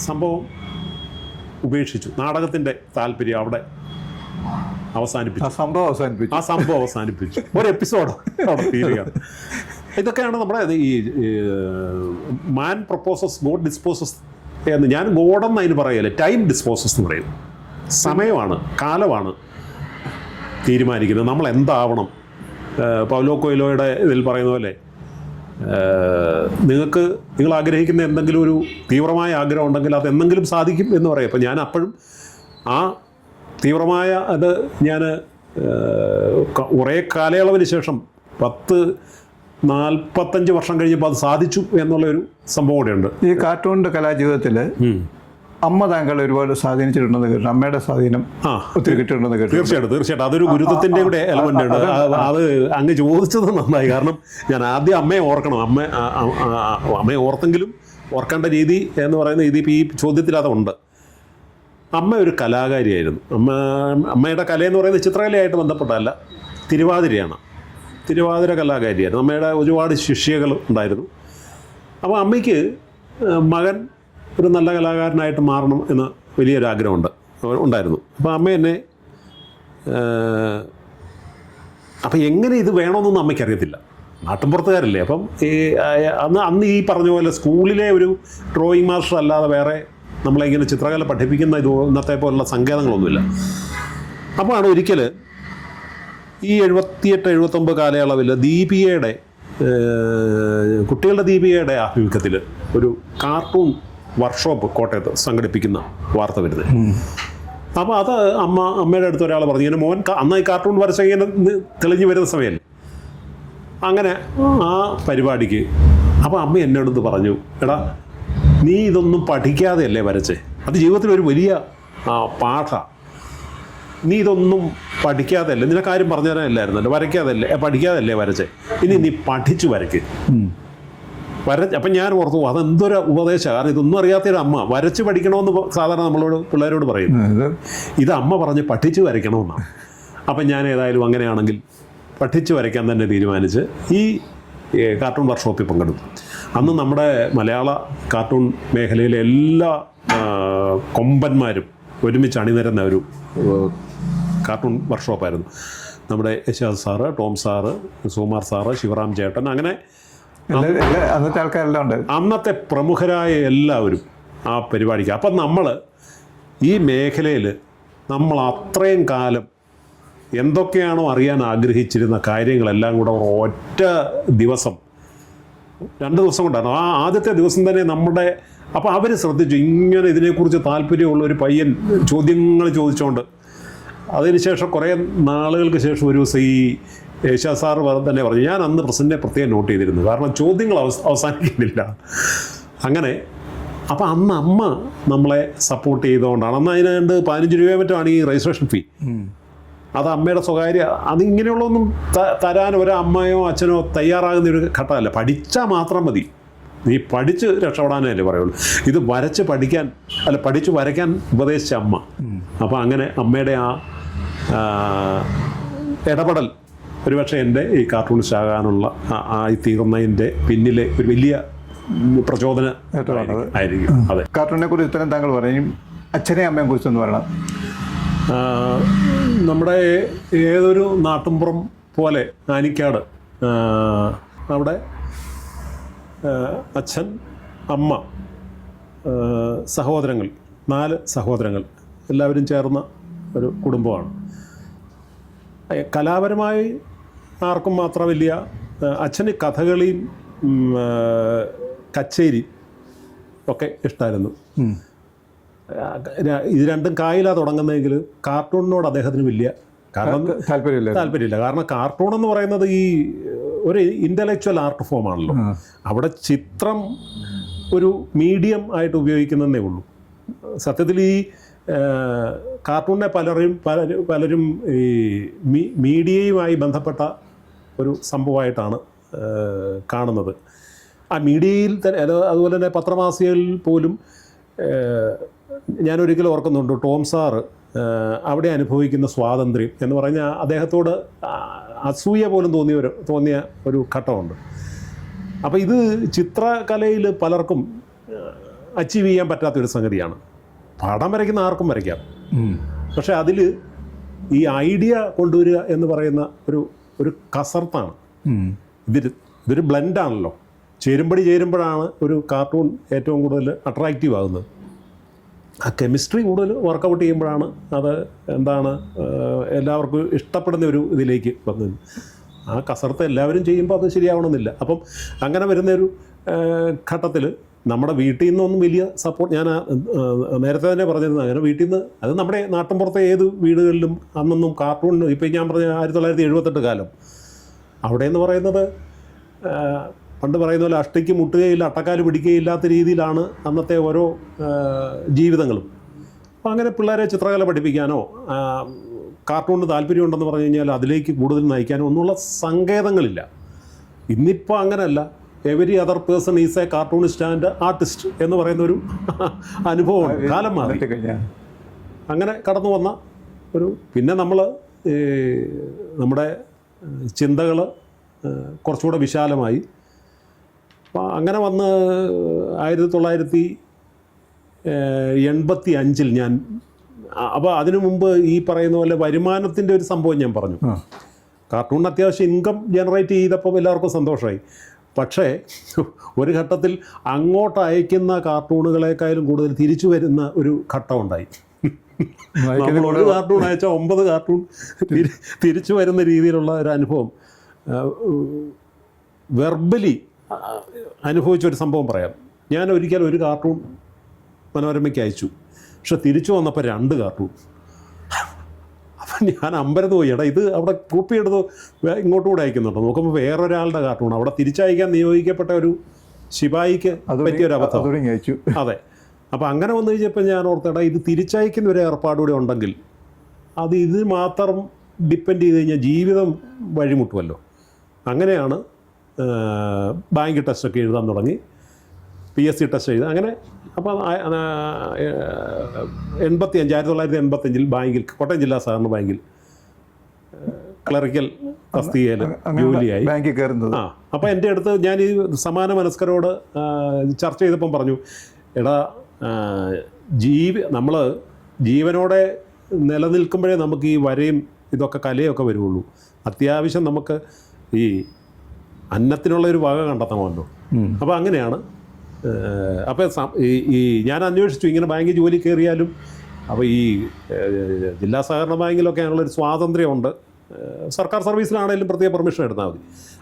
സംഭവം ഉപേക്ഷിച്ചു. നാടകത്തിൻ്റെ താല്പര്യം അവിടെ അവസാനിപ്പിച്ചു. ആ സംഭവം അവസാനിപ്പിച്ചു. ഒരു എപ്പിസോഡ് അവിടെ തീരുകയാണ്. ഇതൊക്കെയാണ് നമ്മുടെ ഈ മാൻ പ്രൊപ്പോസസ് ഗോഡ് ഡിസ്പോസസ് എന്ന്. ഞാൻ ഗോഡെന്ന് അതിന് പറയല്ലേ, ടൈം ഡിസ്പോസസ് എന്ന് പറയും. സമയമാണ്, കാലമാണ് തീരുമാനിക്കുന്നത് നമ്മൾ എന്താവണം. കൊയ്ലോയുടെ ഇതിൽ പറയുന്ന പോലെ നിങ്ങൾ ആഗ്രഹിക്കുന്ന എന്തെങ്കിലും ഒരു തീവ്രമായ ആഗ്രഹം ഉണ്ടെങ്കിൽ അത് എന്തെങ്കിലും സാധിക്കും എന്ന് പറയും. അപ്പോൾ ഞാൻ അപ്പോഴും ആ തീവ്രമായ അത് ഞാൻ കുറേ കാലയളവിന് ശേഷം 45 വർഷം കഴിഞ്ഞപ്പോൾ അത് സാധിച്ചു എന്നുള്ളൊരു സംഭവം കൂടെയുണ്ട്. ഈ കാർട്ടൂണിൻ്റെ കലാജീവിതത്തിൽ അമ്മ താങ്കൾ ഒരുപാട് സ്വാധീനിച്ചിട്ടുണ്ടെന്ന് കേട്ടു, അമ്മയുടെ സ്വാധീനം ഒത്തിരി കിട്ടിയിട്ടുണ്ടെന്ന് കേട്ടു. തീർച്ചയായിട്ടും അതൊരു ഗുരുത്വത്തിൻ്റെ കൂടെ എലമെൻ്റ് ഉണ്ട്. അത് അങ്ങ് ചോദിച്ചത് നന്നായി. കാരണം ഞാൻ ആദ്യം അമ്മയെ ഓർക്കണം. അമ്മയെ ഓർത്തെങ്കിലും ഓർക്കേണ്ട രീതി എന്ന് പറയുന്ന ഇതിപ്പോൾ ഈ ചോദ്യത്തിൽ അതുണ്ട്. അമ്മ ഒരു കലാകാരിയായിരുന്നു. അമ്മയുടെ കലയെന്ന് പറയുന്നത് ചിത്രകലയായിട്ട് ബന്ധപ്പെട്ടതല്ല, തിരുവാതിര കലാകാരിയായിരുന്നു. അമ്മയുടെ ഒരുപാട് ശിഷ്യകൾ ഉണ്ടായിരുന്നു. അപ്പോൾ അമ്മയ്ക്ക് മകൻ ഒരു നല്ല കലാകാരനായിട്ട് മാറണം എന്ന് വലിയൊരു ആഗ്രഹമുണ്ട് ഉണ്ടായിരുന്നു. അപ്പോൾ അമ്മ എന്നെ അപ്പം എങ്ങനെ ഇത് വേണമെന്നൊന്നും അമ്മയ്ക്കറിയത്തില്ല, നാട്ടിൻപുറത്തുകാരല്ലേ. അപ്പം അന്ന് ഈ പറഞ്ഞ പോലെ സ്കൂളിലെ ഒരു ഡ്രോയിങ് മാസ്റ്റർ അല്ലാതെ വേറെ നമ്മളെ ഇങ്ങനെ ചിത്രകല പഠിപ്പിക്കുന്ന ഇന്നത്തെ പോലുള്ള സങ്കേതങ്ങളൊന്നുമില്ല. അപ്പോഴാണ് ഒരിക്കൽ ഈ 78-79 കാലയളവിൽ ദീപികയുടെ കുട്ടികളുടെ ദീപികയുടെ ആഭിമുഖ്യത്തിൽ ഒരു കാർട്ടൂൺ വർക്ക്ഷോപ്പ് കോട്ടയത്ത് സംഘടിപ്പിക്കുന്ന വാർത്ത വരുന്നത്. അപ്പോൾ അത് അമ്മയുടെ അടുത്ത് ഒരാൾ പറഞ്ഞു, ഇങ്ങനെ മോൻ അന്ന് ഈ കാർട്ടൂൺ വരച്ച ഇങ്ങനെ തെളിഞ്ഞു വരുന്ന സമയമല്ലേ. അങ്ങനെ ആ പരിപാടിക്ക് അപ്പോൾ അമ്മ എന്നോട് പറഞ്ഞു, എടാ നീ ഇതൊന്നും പഠിക്കാതെയല്ലേ വരച്ചേ, അത് ജീവിതത്തിൽ ഒരു വലിയ പാഠ. നീ ഇതൊന്നും പഠിക്കാതെയല്ലേ, നിന്നെ കാര്യം പറഞ്ഞു തരാനല്ലായിരുന്നല്ലോ, പഠിക്കാതല്ലേ വരച്ചേ, ഇനി നീ പഠിച്ചു വരയ്ക്ക്. അപ്പം ഞാൻ ഓർത്തു അതെന്തൊരു ഉപദേശമാണ്. കാരണം ഇതൊന്നും അറിയാത്തൊരു അമ്മ വരച്ച് പഠിക്കണമെന്ന് സാധാരണ നമ്മളോട് പിള്ളേരോട് പറയും. ഇത് അമ്മ പറഞ്ഞ് പഠിച്ച് വരയ്ക്കണമെന്നാണ്. അപ്പം ഞാൻ ഏതായാലും അങ്ങനെയാണെങ്കിൽ പഠിച്ച് വരയ്ക്കാൻ തന്നെ തീരുമാനിച്ച് ഈ കാർട്ടൂൺ വർക്ക്ഷോപ്പിൽ പങ്കെടുത്തു. അന്ന് നമ്മുടെ മലയാള കാർട്ടൂൺ മേഖലയിലെ എല്ലാ കൊമ്പന്മാരും ഒരുമിച്ച് അണിനിരന്ന ഒരു കാർട്ടൂൺ വർക്ക്ഷോപ്പായിരുന്നു. നമ്മുടെ Yashad sir, Tom sir, Sukumar sir, Shivaram ചേട്ടൻ, അങ്ങനെ അന്നത്തെ ആൾക്കാരെല്ലാം ഉണ്ട്. അന്നത്തെ പ്രമുഖരായ എല്ലാവരും ആ പരിപാടിക്ക്. അപ്പം നമ്മൾ ഈ മേഖലയിൽ നമ്മൾ അത്രയും കാലം എന്തൊക്കെയാണോ അറിയാൻ ആഗ്രഹിച്ചിരുന്ന കാര്യങ്ങളെല്ലാം കൂടെ ഒറ്റ ദിവസം 2 ദിവസം കൊണ്ടായിരുന്നു. ആ ആദ്യത്തെ ദിവസം തന്നെ നമ്മുടെ അപ്പോൾ അവർ ശ്രദ്ധിച്ചു ഇങ്ങനെ ഇതിനെക്കുറിച്ച് താല്പര്യമുള്ള ഒരു പയ്യൻ ചോദ്യങ്ങൾ ചോദിച്ചുകൊണ്ട്. അതിനുശേഷം കുറേ നാളുകൾക്ക് ശേഷം ഒരു ദിവസം ഈ യേശാ സാർ തന്നെ പറഞ്ഞു, ഞാൻ അന്ന് പ്രസിഡന്റിനെ പ്രത്യേകം നോട്ട് ചെയ്തിരുന്നു, കാരണം ചോദ്യങ്ങൾ അവസാനിക്കുന്നില്ല. അങ്ങനെ അപ്പോൾ അന്ന് അമ്മ നമ്മളെ സപ്പോർട്ട് ചെയ്തുകൊണ്ടാണ്. അന്ന് അതിനുണ്ട് 15 രൂപയെ മറ്റാണ് ഈ രജിസ്ട്രേഷൻ ഫീ. അത് അമ്മയുടെ സ്വകാര്യ, അതിങ്ങനെയുള്ളതൊന്നും തരാൻ ഒരമ്മയോ അച്ഛനോ തയ്യാറാകുന്ന ഒരു ഘട്ടമല്ല. പഠിച്ചാൽ മാത്രം മതി, നീ പഠിച്ച് രക്ഷപ്പെടാനല്ലേ പറയുള്ളൂ. ഇത് പഠിച്ച് വരയ്ക്കാൻ ഉപദേശിച്ച അമ്മ. അപ്പോൾ അങ്ങനെ അമ്മയുടെ ആ ഇടപെടൽ ഒരുപക്ഷെ എൻ്റെ ഈ കാർട്ടൂണിസ്റ്റ് ആകാനുള്ള ആയി തീർന്നതിൻ്റെ പിന്നിലെ ഒരു വലിയ പ്രചോദനം ആയിരിക്കും. അതെ, കാർട്ടൂണിനെ കുറിച്ച് ഇത്രയും താങ്കൾ പറയും, അച്ഛനെയും അമ്മയെ കുറിച്ചൊന്ന് പറയണം. നമ്മുടെ ഏതൊരു നാട്ടുംപുറം പോലെ ആനിക്കാട് അവിടെ അച്ഛൻ, അമ്മ, സഹോദരങ്ങൾ, 4 സഹോദരങ്ങൾ എല്ലാവരും ചേർന്ന ഒരു കുടുംബമാണ്. കലാപരമായി ആർക്കും മാത്രം വലിയ അച്ഛന് കഥകളിയും കച്ചേരി ഒക്കെ ഇഷ്ടമായിരുന്നു. ഇത് രണ്ടും കായിലാ തുടങ്ങുന്നതെങ്കിൽ കാർട്ടൂണിനോട് അദ്ദേഹത്തിന് വലിയ താല്പര്യമില്ല. കാരണം കാർട്ടൂൺ എന്ന് പറയുന്നത് ഈ ഒരു ഇൻ്റലക്ച്വൽ ആർട്ട് ഫോമാണല്ലോ. അവിടെ ചിത്രം ഒരു മീഡിയം ആയിട്ട് ഉപയോഗിക്കുന്നതേ ഉള്ളൂ. സത്യത്തിൽ ഈ കാർട്ടൂണിനെ പലരും ഈ മീഡിയയുമായി ബന്ധപ്പെട്ട ഒരു സംഭവമായിട്ടാണ് കാണുന്നത്. ആ മീഡിയയിൽ തന്നെ അതുപോലെ തന്നെ പത്രമാസികകളിൽ പോലും ഞാനൊരിക്കലും ഓർക്കുന്നുണ്ട്, ടോം സാറ് അവിടെ അനുഭവിക്കുന്ന സ്വാതന്ത്ര്യം എന്ന് പറഞ്ഞാൽ അദ്ദേഹത്തോട് അസൂയ പോലും തോന്നിയ ഒരു ഘട്ടമുണ്ട്. അപ്പോൾ ഇത് ചിത്രകലയിൽ പലർക്കും അച്ചീവ് ചെയ്യാൻ പറ്റാത്തൊരു സംഗതിയാണ്. പടം വരയ്ക്കുന്ന ആർക്കും വരയ്ക്കാം, പക്ഷെ അതിൽ ഈ ഐഡിയ കൊണ്ടുവരിക എന്ന് പറയുന്ന ഒരു കസർത്താണ്. ഇതൊരു ബ്ലെൻഡാണല്ലോ. ചേരുമ്പോഴാണ് ഒരു കാർട്ടൂൺ ഏറ്റവും കൂടുതൽ അട്രാക്റ്റീവ് ആകുന്നത്. ആ കെമിസ്ട്രി കൂടുതൽ വർക്കൗട്ട് ചെയ്യുമ്പോഴാണ് അത് എന്താണ് എല്ലാവർക്കും ഇഷ്ടപ്പെടുന്ന ഒരു ഇതിലേക്ക് വന്നത്. ആ കസർത്ത് എല്ലാവരും ചെയ്യുമ്പോൾ അത് ശരിയാവണമെന്നില്ല. അപ്പം അങ്ങനെ വരുന്നൊരു ഘട്ടത്തിൽ നമ്മുടെ വീട്ടിൽ നിന്നൊന്നും വലിയ സപ്പോർട്ട്, ഞാൻ നേരത്തെ തന്നെ പറഞ്ഞിരുന്നു, അങ്ങനെ വീട്ടിൽ നിന്ന്, അത് നമ്മുടെ നാട്ടിൻപുറത്തെ ഏത് വീടുകളിലും അന്നൊന്നും കാർട്ടൂണിന്, ഇപ്പം ഞാൻ പറഞ്ഞ 1978 കാലം, അവിടെ എന്ന് പറയുന്നത് പണ്ട് പറയുന്ന പോലെ അഷ്ടിക്ക് മുട്ടുകയില്ല, അട്ടക്കാല് പിടിക്കുകയില്ലാത്ത രീതിയിലാണ് അന്നത്തെ ഓരോ ജീവിതങ്ങളും. അപ്പോൾ അങ്ങനെ പിള്ളേരെ ചിത്രകല പഠിപ്പിക്കാനോ കാർട്ടൂണിന് താല്പര്യമുണ്ടെന്ന് പറഞ്ഞു കഴിഞ്ഞാൽ അതിലേക്ക് കൂടുതൽ നയിക്കാനോ ഒന്നുമുള്ള സങ്കേതങ്ങളില്ല. ഇന്നിപ്പോൾ അങ്ങനെയല്ല. Every other person is A cartoonist and artist എന്ന് പറയുന്നൊരു അനുഭവമാണ്. കാലം മാറി അങ്ങനെ കടന്നു വന്ന ഒരു, പിന്നെ നമ്മൾ നമ്മുടെ ചിന്തകൾ കുറച്ചുകൂടെ വിശാലമായി. അപ്പോൾ അങ്ങനെ വന്ന് 1985 ഞാൻ, അപ്പോൾ അതിനു മുമ്പ് ഈ പറയുന്ന പോലെ വരുമാനത്തിൻ്റെ ഒരു സംഭവം ഞാൻ പറഞ്ഞു. കാർട്ടൂണിന് അത്യാവശ്യം ഇൻകം ജനറേറ്റ് ചെയ്തപ്പോൾ എല്ലാവർക്കും സന്തോഷമായി. പക്ഷേ ഒരു ഘട്ടത്തിൽ അങ്ങോട്ട് അയക്കുന്ന കാർട്ടൂണുകളെക്കാളും കൂടുതൽ തിരിച്ചു വരുന്ന ഒരു ഘട്ടമുണ്ടായി. നമ്മൾ ഒരു കാർട്ടൂൺ അയച്ചാൽ 9 കാർട്ടൂൺ തിരിച്ചു വരുന്ന രീതിയിലുള്ള ഒരു അനുഭവം വെർബലി അനുഭവിച്ചൊരു സംഭവം പറയാം. ഞാൻ ഒരിക്കലും ഒരു കാർട്ടൂൺ മനോരമയ്ക്ക് അയച്ചു, പക്ഷെ തിരിച്ചു വന്നപ്പോൾ 2 കാർട്ടൂൺ. അപ്പം ഞാൻ അമ്പരന്ന് പോയി, ഇത് അവിടെ കോപ്പി എടുത്ത് ഇങ്ങോട്ടും കൂടെ അയക്കുന്നുണ്ടോ, നോക്കുമ്പോൾ വേറൊരാളുടെ കാർട്ടൂൺ. അവിടെ തിരിച്ചയക്കാൻ നിയോഗിക്കപ്പെട്ട ഒരു ശിപായിക്ക് പറ്റിയൊരു അബദ്ധം. അതെ. അപ്പോൾ അങ്ങനെ വന്നു കഴിഞ്ഞപ്പോൾ ഞാൻ ഓർത്തേടാ, ഇത് തിരിച്ചയക്കുന്ന ഒരു ഏർപ്പാടുകൂടെ ഉണ്ടെങ്കിൽ അത് ഇത് മാത്രം ഡിപ്പെൻഡ് ചെയ്ത് കഴിഞ്ഞാൽ ജീവിതം വഴിമുട്ടുമല്ലോ. അങ്ങനെയാണ് ബാങ്ക് ടെസ്റ്റൊക്കെ എഴുതാൻ തുടങ്ങി, PSC ടെസ്റ്റ് എഴുതാൻ. അങ്ങനെ അപ്പം 1985 ബാങ്കിൽ, കോട്ടയം ജില്ലാ സഹകരണ ബാങ്കിൽ ക്ലറിക്കൽ തസ്തികയിൽ ജോലിയായി. ബാങ്കിൽ കയറുന്നത്. അപ്പോൾ എൻ്റെ അടുത്ത് ഞാൻ ഈ സമാന മനസ്കരോട് ചർച്ച ചെയ്തപ്പം പറഞ്ഞു, എടാ നമ്മൾ ജീവനോടെ നിലനിൽക്കുമ്പോഴേ നമുക്ക് ഈ വരയും ഇതൊക്കെ കലയൊക്കെ വരുള്ളൂ. അത്യാവശ്യം നമുക്ക് ഈ അന്നത്തിനുള്ളൊരു വക കണ്ടെത്തണമല്ലോ. അപ്പോൾ അങ്ങനെയാണ്. അപ്പോൾ ഈ ഞാൻ അന്വേഷിച്ചു, ഇങ്ങനെ ബാങ്കിൽ ജോലി കയറിയാലും അപ്പോൾ ഈ ജില്ലാ സഹകരണ ബാങ്കിലൊക്കെ അതിനുള്ളൊരു സ്വാതന്ത്ര്യമുണ്ട്. സർക്കാർ സർവീസിലാണെങ്കിലും പ്രത്യേക പെർമിഷൻ എടുത്താൽ മതി.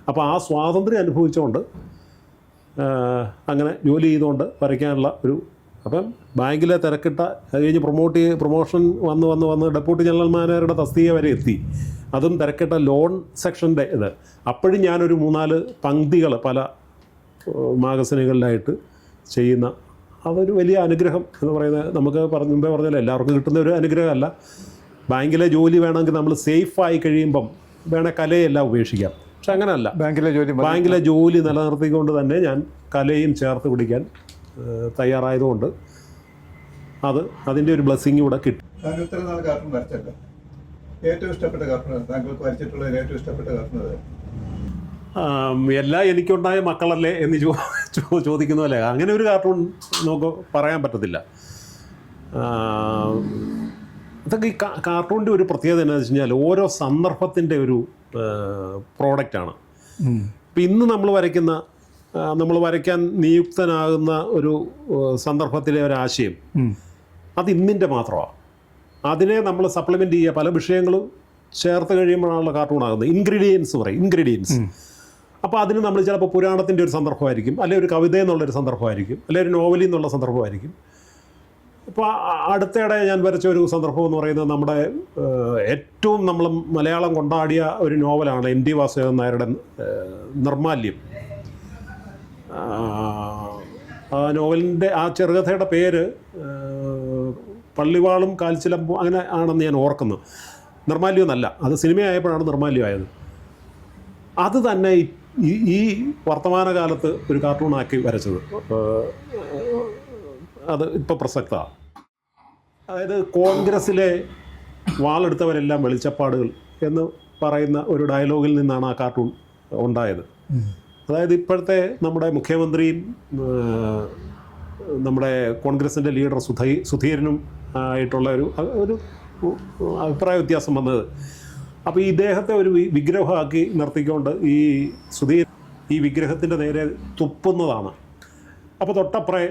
അപ്പോൾ ആ സ്വാതന്ത്ര്യം അനുഭവിച്ചുകൊണ്ട് അങ്ങനെ ജോലി ചെയ്തുകൊണ്ട് വരയ്ക്കാനുള്ള ഒരു, അപ്പം ബാങ്കിലെ തിരക്കിട്ട, അത് കഴിഞ്ഞ് പ്രൊമോഷൻ വന്ന് ഡെപ്യൂട്ടി ജനറൽ മാനേജറുടെ തസ്തിക വരെ എത്തി. അതും തിരക്കിട്ട ലോൺ സെക്ഷൻ്റെ ഇത്. അപ്പോഴും ഞാനൊരു 3-4 പങ്ക്തികൾ പല മാഗസിനുകളിലായിട്ട് ചെയ്യുന്ന, അതൊരു വലിയ അനുഗ്രഹം എന്ന് പറയുന്നത്. നമുക്ക് മുമ്പേ പറഞ്ഞാൽ എല്ലാവർക്കും കിട്ടുന്ന ഒരു അനുഗ്രഹമല്ല. ബാങ്കിലെ ജോലി വേണമെങ്കിൽ നമ്മൾ സേഫായി കഴിയുമ്പം വേണേൽ കലയെല്ലാം ഉപേക്ഷിക്കാം. പക്ഷെ അങ്ങനെയല്ല. ബാങ്കിലെ ജോലി നിലനിർത്തിക്കൊണ്ട് തന്നെ ഞാൻ കലയും ചേർത്ത് പിടിക്കാൻ തയ്യാറായതുകൊണ്ട് അതിൻ്റെ ഒരു ബ്ലെസ്സിങ് കൂടെ കിട്ടും. ഏറ്റവും ഇഷ്ടപ്പെട്ട കാർട്ടൂൺ, താങ്കൾക്ക് വരച്ചിട്ടുള്ള ഏറ്റവും ഇഷ്ടപ്പെട്ട കാർട്ടൂൺ? എല്ലാം എനിക്കുണ്ടായ മക്കളല്ലേ എന്ന് ചോദിക്കുന്ന പോലെ അങ്ങനെ ഒരു കാർട്ടൂൺ നമുക്ക് പറയാൻ പറ്റത്തില്ല. അതൊക്കെ ഈ കാർട്ടൂണിൻ്റെ ഒരു പ്രത്യേകത എന്താണെന്ന് വെച്ച് കഴിഞ്ഞാൽ ഓരോ സന്ദർഭത്തിൻ്റെ ഒരു പ്രോഡക്റ്റാണ്. ഇപ്പം ഇന്ന് നമ്മൾ വരയ്ക്കാൻ നിയുക്തനാകുന്ന ഒരു സന്ദർഭത്തിലെ ഒരാശയം അത് ഇന്നിൻ്റെ മാത്രമാണ്. അതിനെ നമ്മൾ സപ്ലിമെൻ്റ് ചെയ്യുക, പല വിഷയങ്ങളും ചേർത്ത് കഴിയുമ്പോഴാണല്ലോ കാർട്ടൂണാകുന്നത്. ഇൻഗ്രീഡിയൻസ്. അപ്പോൾ അതിന് നമ്മൾ ചിലപ്പോൾ പുരാണത്തിൻ്റെ ഒരു സന്ദർഭമായിരിക്കും, അല്ലെങ്കിൽ ഒരു കവിത എന്നുള്ളൊരു സന്ദർഭമായിരിക്കും, അല്ലെങ്കിൽ ഒരു നോവലിൽ നിന്നുള്ള സന്ദർഭമായിരിക്കും. ഇപ്പോൾ അടുത്തിടെ ഞാൻ വരച്ച ഒരു സന്ദർഭം എന്ന് പറയുന്നത് നമ്മുടെ ഏറ്റവും നമ്മൾ മലയാളം കൊണ്ടാടിയ ഒരു നോവലാണ് എൻ ടി വാസുദേവൻ നായരുടെ നിർമാല്യം. ആ നോവലിൻ്റെ ആ ചെറുകഥയുടെ പേര് പള്ളിവാളും കാൽച്ചിലമ്പും അങ്ങനെ ആണെന്ന് ഞാൻ ഓർക്കുന്നു. നിർമാല്യം എന്നല്ല, അത് സിനിമയായപ്പോഴാണ് നിർമാല്യമായത്. അത് തന്നെ ഈ വർത്തമാനകാലത്ത് ഒരു കാർട്ടൂണാക്കി വരച്ചത് അത് ഇപ്പോൾ പ്രസക്തമാണ്. അതായത് കോൺഗ്രസ്സിലെ വാളെടുത്തവരെല്ലാം വെളിച്ചപ്പാടുകൾ എന്ന് പറയുന്ന ഒരു ഡയലോഗിൽ നിന്നാണ് ആ കാർട്ടൂൺ ഉണ്ടായത്. അതായത് ഇപ്പോഴത്തെ നമ്മുടെ മുഖ്യമന്ത്രിയും നമ്മുടെ കോൺഗ്രസിൻ്റെ ലീഡർ സുധീരനും ആയിട്ടുള്ള ഒരു അഭിപ്രായ വ്യത്യാസം വന്നത്. അപ്പോൾ ഈ ഇദ്ദേഹത്തെ ഒരു വിഗ്രഹമാക്കി നിർത്തിക്കൊണ്ട് ഈ സുധീർ ഈ വിഗ്രഹത്തിൻ്റെ നേരെ തുപ്പുന്നതാണ്. അപ്പോൾ തൊട്ടപ്പുറേ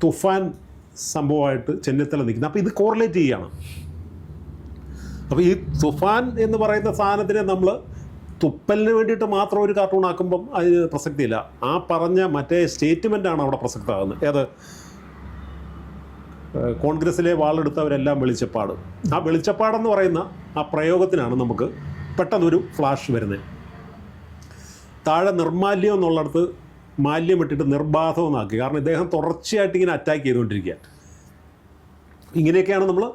തുഫാൻ സംഭവമായിട്ട് ചെന്നിത്തല നിൽക്കുന്നത്. അപ്പോൾ ഇത് കോറിലേറ്റ് ചെയ്യുകയാണ്. അപ്പോൾ ഈ തുഫാൻ എന്ന് പറയുന്ന സാധനത്തിനെ നമ്മൾ തുപ്പലിന് വേണ്ടിയിട്ട് മാത്രം ഒരു കാർട്ടൂൺ ആക്കുമ്പം അതിന് പ്രസക്തിയില്ല. ആ പറഞ്ഞ മറ്റേ സ്റ്റേറ്റ്മെൻറ്റാണ് അവിടെ പ്രസക്തമാകുന്നത്. ഏത് കോൺഗ്രസ്സിലെ വാളെടുത്തവരെല്ലാം വെളിച്ചപ്പാട്. ആ വെളിച്ചപ്പാടെന്ന് പറയുന്ന ആ പ്രയോഗത്തിനാണ് നമുക്ക് പെട്ടെന്നൊരു ഫ്ലാഷ് വരുന്നത്. താഴെ നിർമാല്യം എന്നുള്ളിടത്ത് മാല്യം ഇട്ടിട്ട് നിർബാധം എന്നാക്കി. കാരണം ഇദ്ദേഹം തുടർച്ചയായിട്ട് ഇങ്ങനെ അറ്റാക്ക് ചെയ്തുകൊണ്ടിരിക്കുക. ഇങ്ങനെയൊക്കെയാണ് നമ്മൾ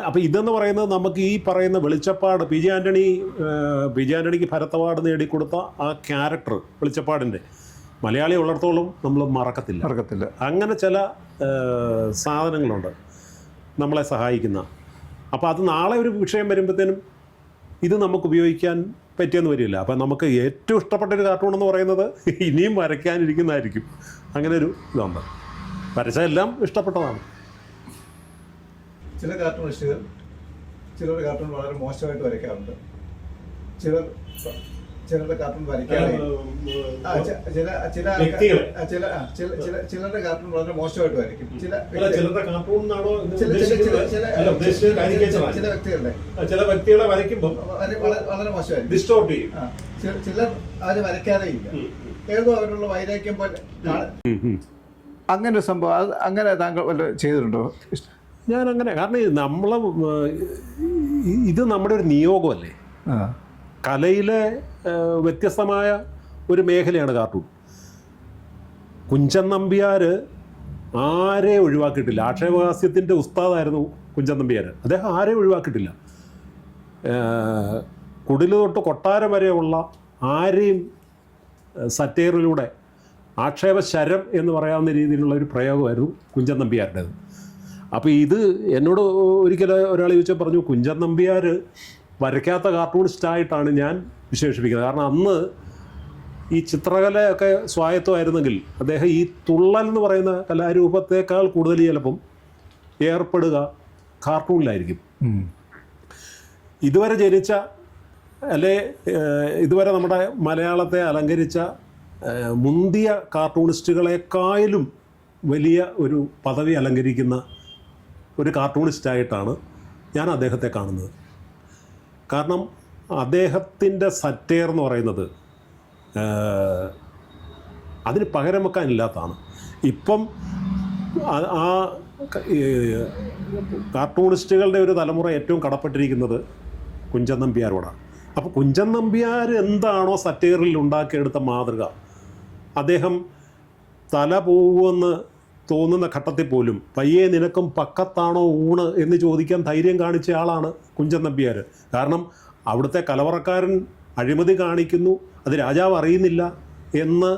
അപ്പോൾ ഇതെന്ന് പറയുന്നത് നമുക്ക് ഈ പറയുന്ന വെളിച്ചപ്പാട് പി ജെ ആൻ്റണിക്ക് ഭരത് അവാർഡ് നേടിക്കൊടുത്ത ആ ക്യാരക്ടർ വെളിച്ചപ്പാടിൻ്റെ മലയാളി ഉള്ളിടത്തോളം നമ്മൾ മറക്കത്തില്ല. അങ്ങനെ ചില സാധനങ്ങളുണ്ട് നമ്മളെ സഹായിക്കുന്ന. അപ്പോൾ അത് നാളെ ഒരു വിഷയം വരുമ്പോഴത്തേനും ഇത് നമുക്ക് ഉപയോഗിക്കാൻ പറ്റിയെന്ന് വരില്ല. അപ്പം നമുക്ക് ഏറ്റവും ഇഷ്ടപ്പെട്ടൊരു കാർട്ടൂൺ എന്ന് പറയുന്നത് ഇനിയും വരയ്ക്കാനിരിക്കുന്നതായിരിക്കും. അങ്ങനെ ഒരു ഇതുണ്ട്. വരച്ചതെല്ലാം ഇഷ്ടപ്പെട്ടതാണ്. ചില കാർട്ടൂണിസ്റ്റുകൾ ചിലരുടെ കാർട്ടൂൺ വളരെ മോശമായിട്ട് വരയ്ക്കാറുണ്ട്. ചിലരുടെ കാർട്ടൂൺ വരയ്ക്കാറില്ല. ചിലരുടെ കാർട്ടൂൺ വളരെ മോശമായിട്ട് വരയ്ക്കും. ചില വ്യക്തികളെ വരയ്ക്കുമ്പോൾ വളരെ മോശമായിരിക്കും. ചിലർ അവര് വരയ്ക്കാതെ ഇല്ല. ഏതോ അവരുള്ള വൈരാഗ്യം പോലെ. അങ്ങനെ ഒരു സംഭവം അങ്ങനെ താങ്കൾ വല്ല ചെയ്തിട്ടുണ്ടോ? ഞാനങ്ങനെ, കാരണം ഇത് നമ്മുടെ ഒരു നിയോഗമല്ലേ. കലയിലെ വ്യത്യസ്തമായ ഒരു മേഖലയാണ് കാർട്ടൂൺ. കുഞ്ചൻ നമ്പ്യാർ ആരെ ഒഴിവാക്കിയിട്ടില്ല. ആക്ഷേപഹാസ്യത്തിൻ്റെ ഉസ്താദായിരുന്നു കുഞ്ചൻ നമ്പ്യാർ. അദ്ദേഹം ആരെയും ഒഴിവാക്കിയിട്ടില്ല. കുടിൽ തൊട്ട് കൊട്ടാരം വരെയുള്ള ആരെയും സറ്റയറിലൂടെ ആക്ഷേപശരം എന്ന് പറയാവുന്ന രീതിയിലുള്ള ഒരു പ്രയോഗമായിരുന്നു കുഞ്ചൻ നമ്പ്യാരുടേത്. അപ്പോൾ ഇത് എന്നോട് ഒരിക്കൽ ഒരാൾ ചോദിച്ചാൽ പറഞ്ഞു, കുഞ്ചൻ നമ്പ്യാർ വരയ്ക്കാത്ത കാർട്ടൂണിസ്റ്റായിട്ടാണ് ഞാൻ വിശേഷിപ്പിക്കുന്നത്. കാരണം അന്ന് ഈ ചിത്രകലയൊക്കെ സ്വായത്തമായിരുന്നെങ്കിൽ അദ്ദേഹം ഈ തുള്ളൽ എന്ന് പറയുന്ന കലാരൂപത്തേക്കാൾ കൂടുതൽ ചിലപ്പം ഏർപ്പെടുക കാർട്ടൂണിലായിരിക്കും. ഇതുവരെ ജനിച്ച ഇതുവരെ നമ്മുടെ മലയാളത്തെ അലങ്കരിച്ച മുന്തിയ കാർട്ടൂണിസ്റ്റുകളെക്കാളും വലിയ ഒരു പദവി അലങ്കരിക്കുന്ന ഒരു കാർട്ടൂണിസ്റ്റായിട്ടാണ് ഞാൻ അദ്ദേഹത്തെ കാണുന്നത്. കാരണം അദ്ദേഹത്തിൻ്റെ സറ്റയർ എന്ന് പറയുന്നത് അതിന് പകരം വെക്കാനില്ലാത്തതാണ്. ഇപ്പം ആ കാർട്ടൂണിസ്റ്റുകളുടെ ഒരു തലമുറ ഏറ്റവും കടപ്പെട്ടിരിക്കുന്നത് കുഞ്ചൻ നമ്പ്യാരോടാണ്. അപ്പോൾ കുഞ്ചൻ നമ്പ്യാർ എന്താണോ സറ്റയറിൽ ഉണ്ടാക്കിയെടുത്ത മാതൃക, അദ്ദേഹം തല പോവുമെന്ന് തോന്നുന്ന ഘട്ടത്തിൽ പോലും പയ്യെ നിനക്കും പക്കത്താണോ ഊണ് എന്ന് ചോദിക്കാൻ ധൈര്യം കാണിച്ച ആളാണ് കുഞ്ചൻ നമ്പ്യാർ. കാരണം അവിടുത്തെ കലവറക്കാരൻ അഴിമതി കാണിക്കുന്നു, അത് രാജാവ് അറിയുന്നില്ല എന്ന്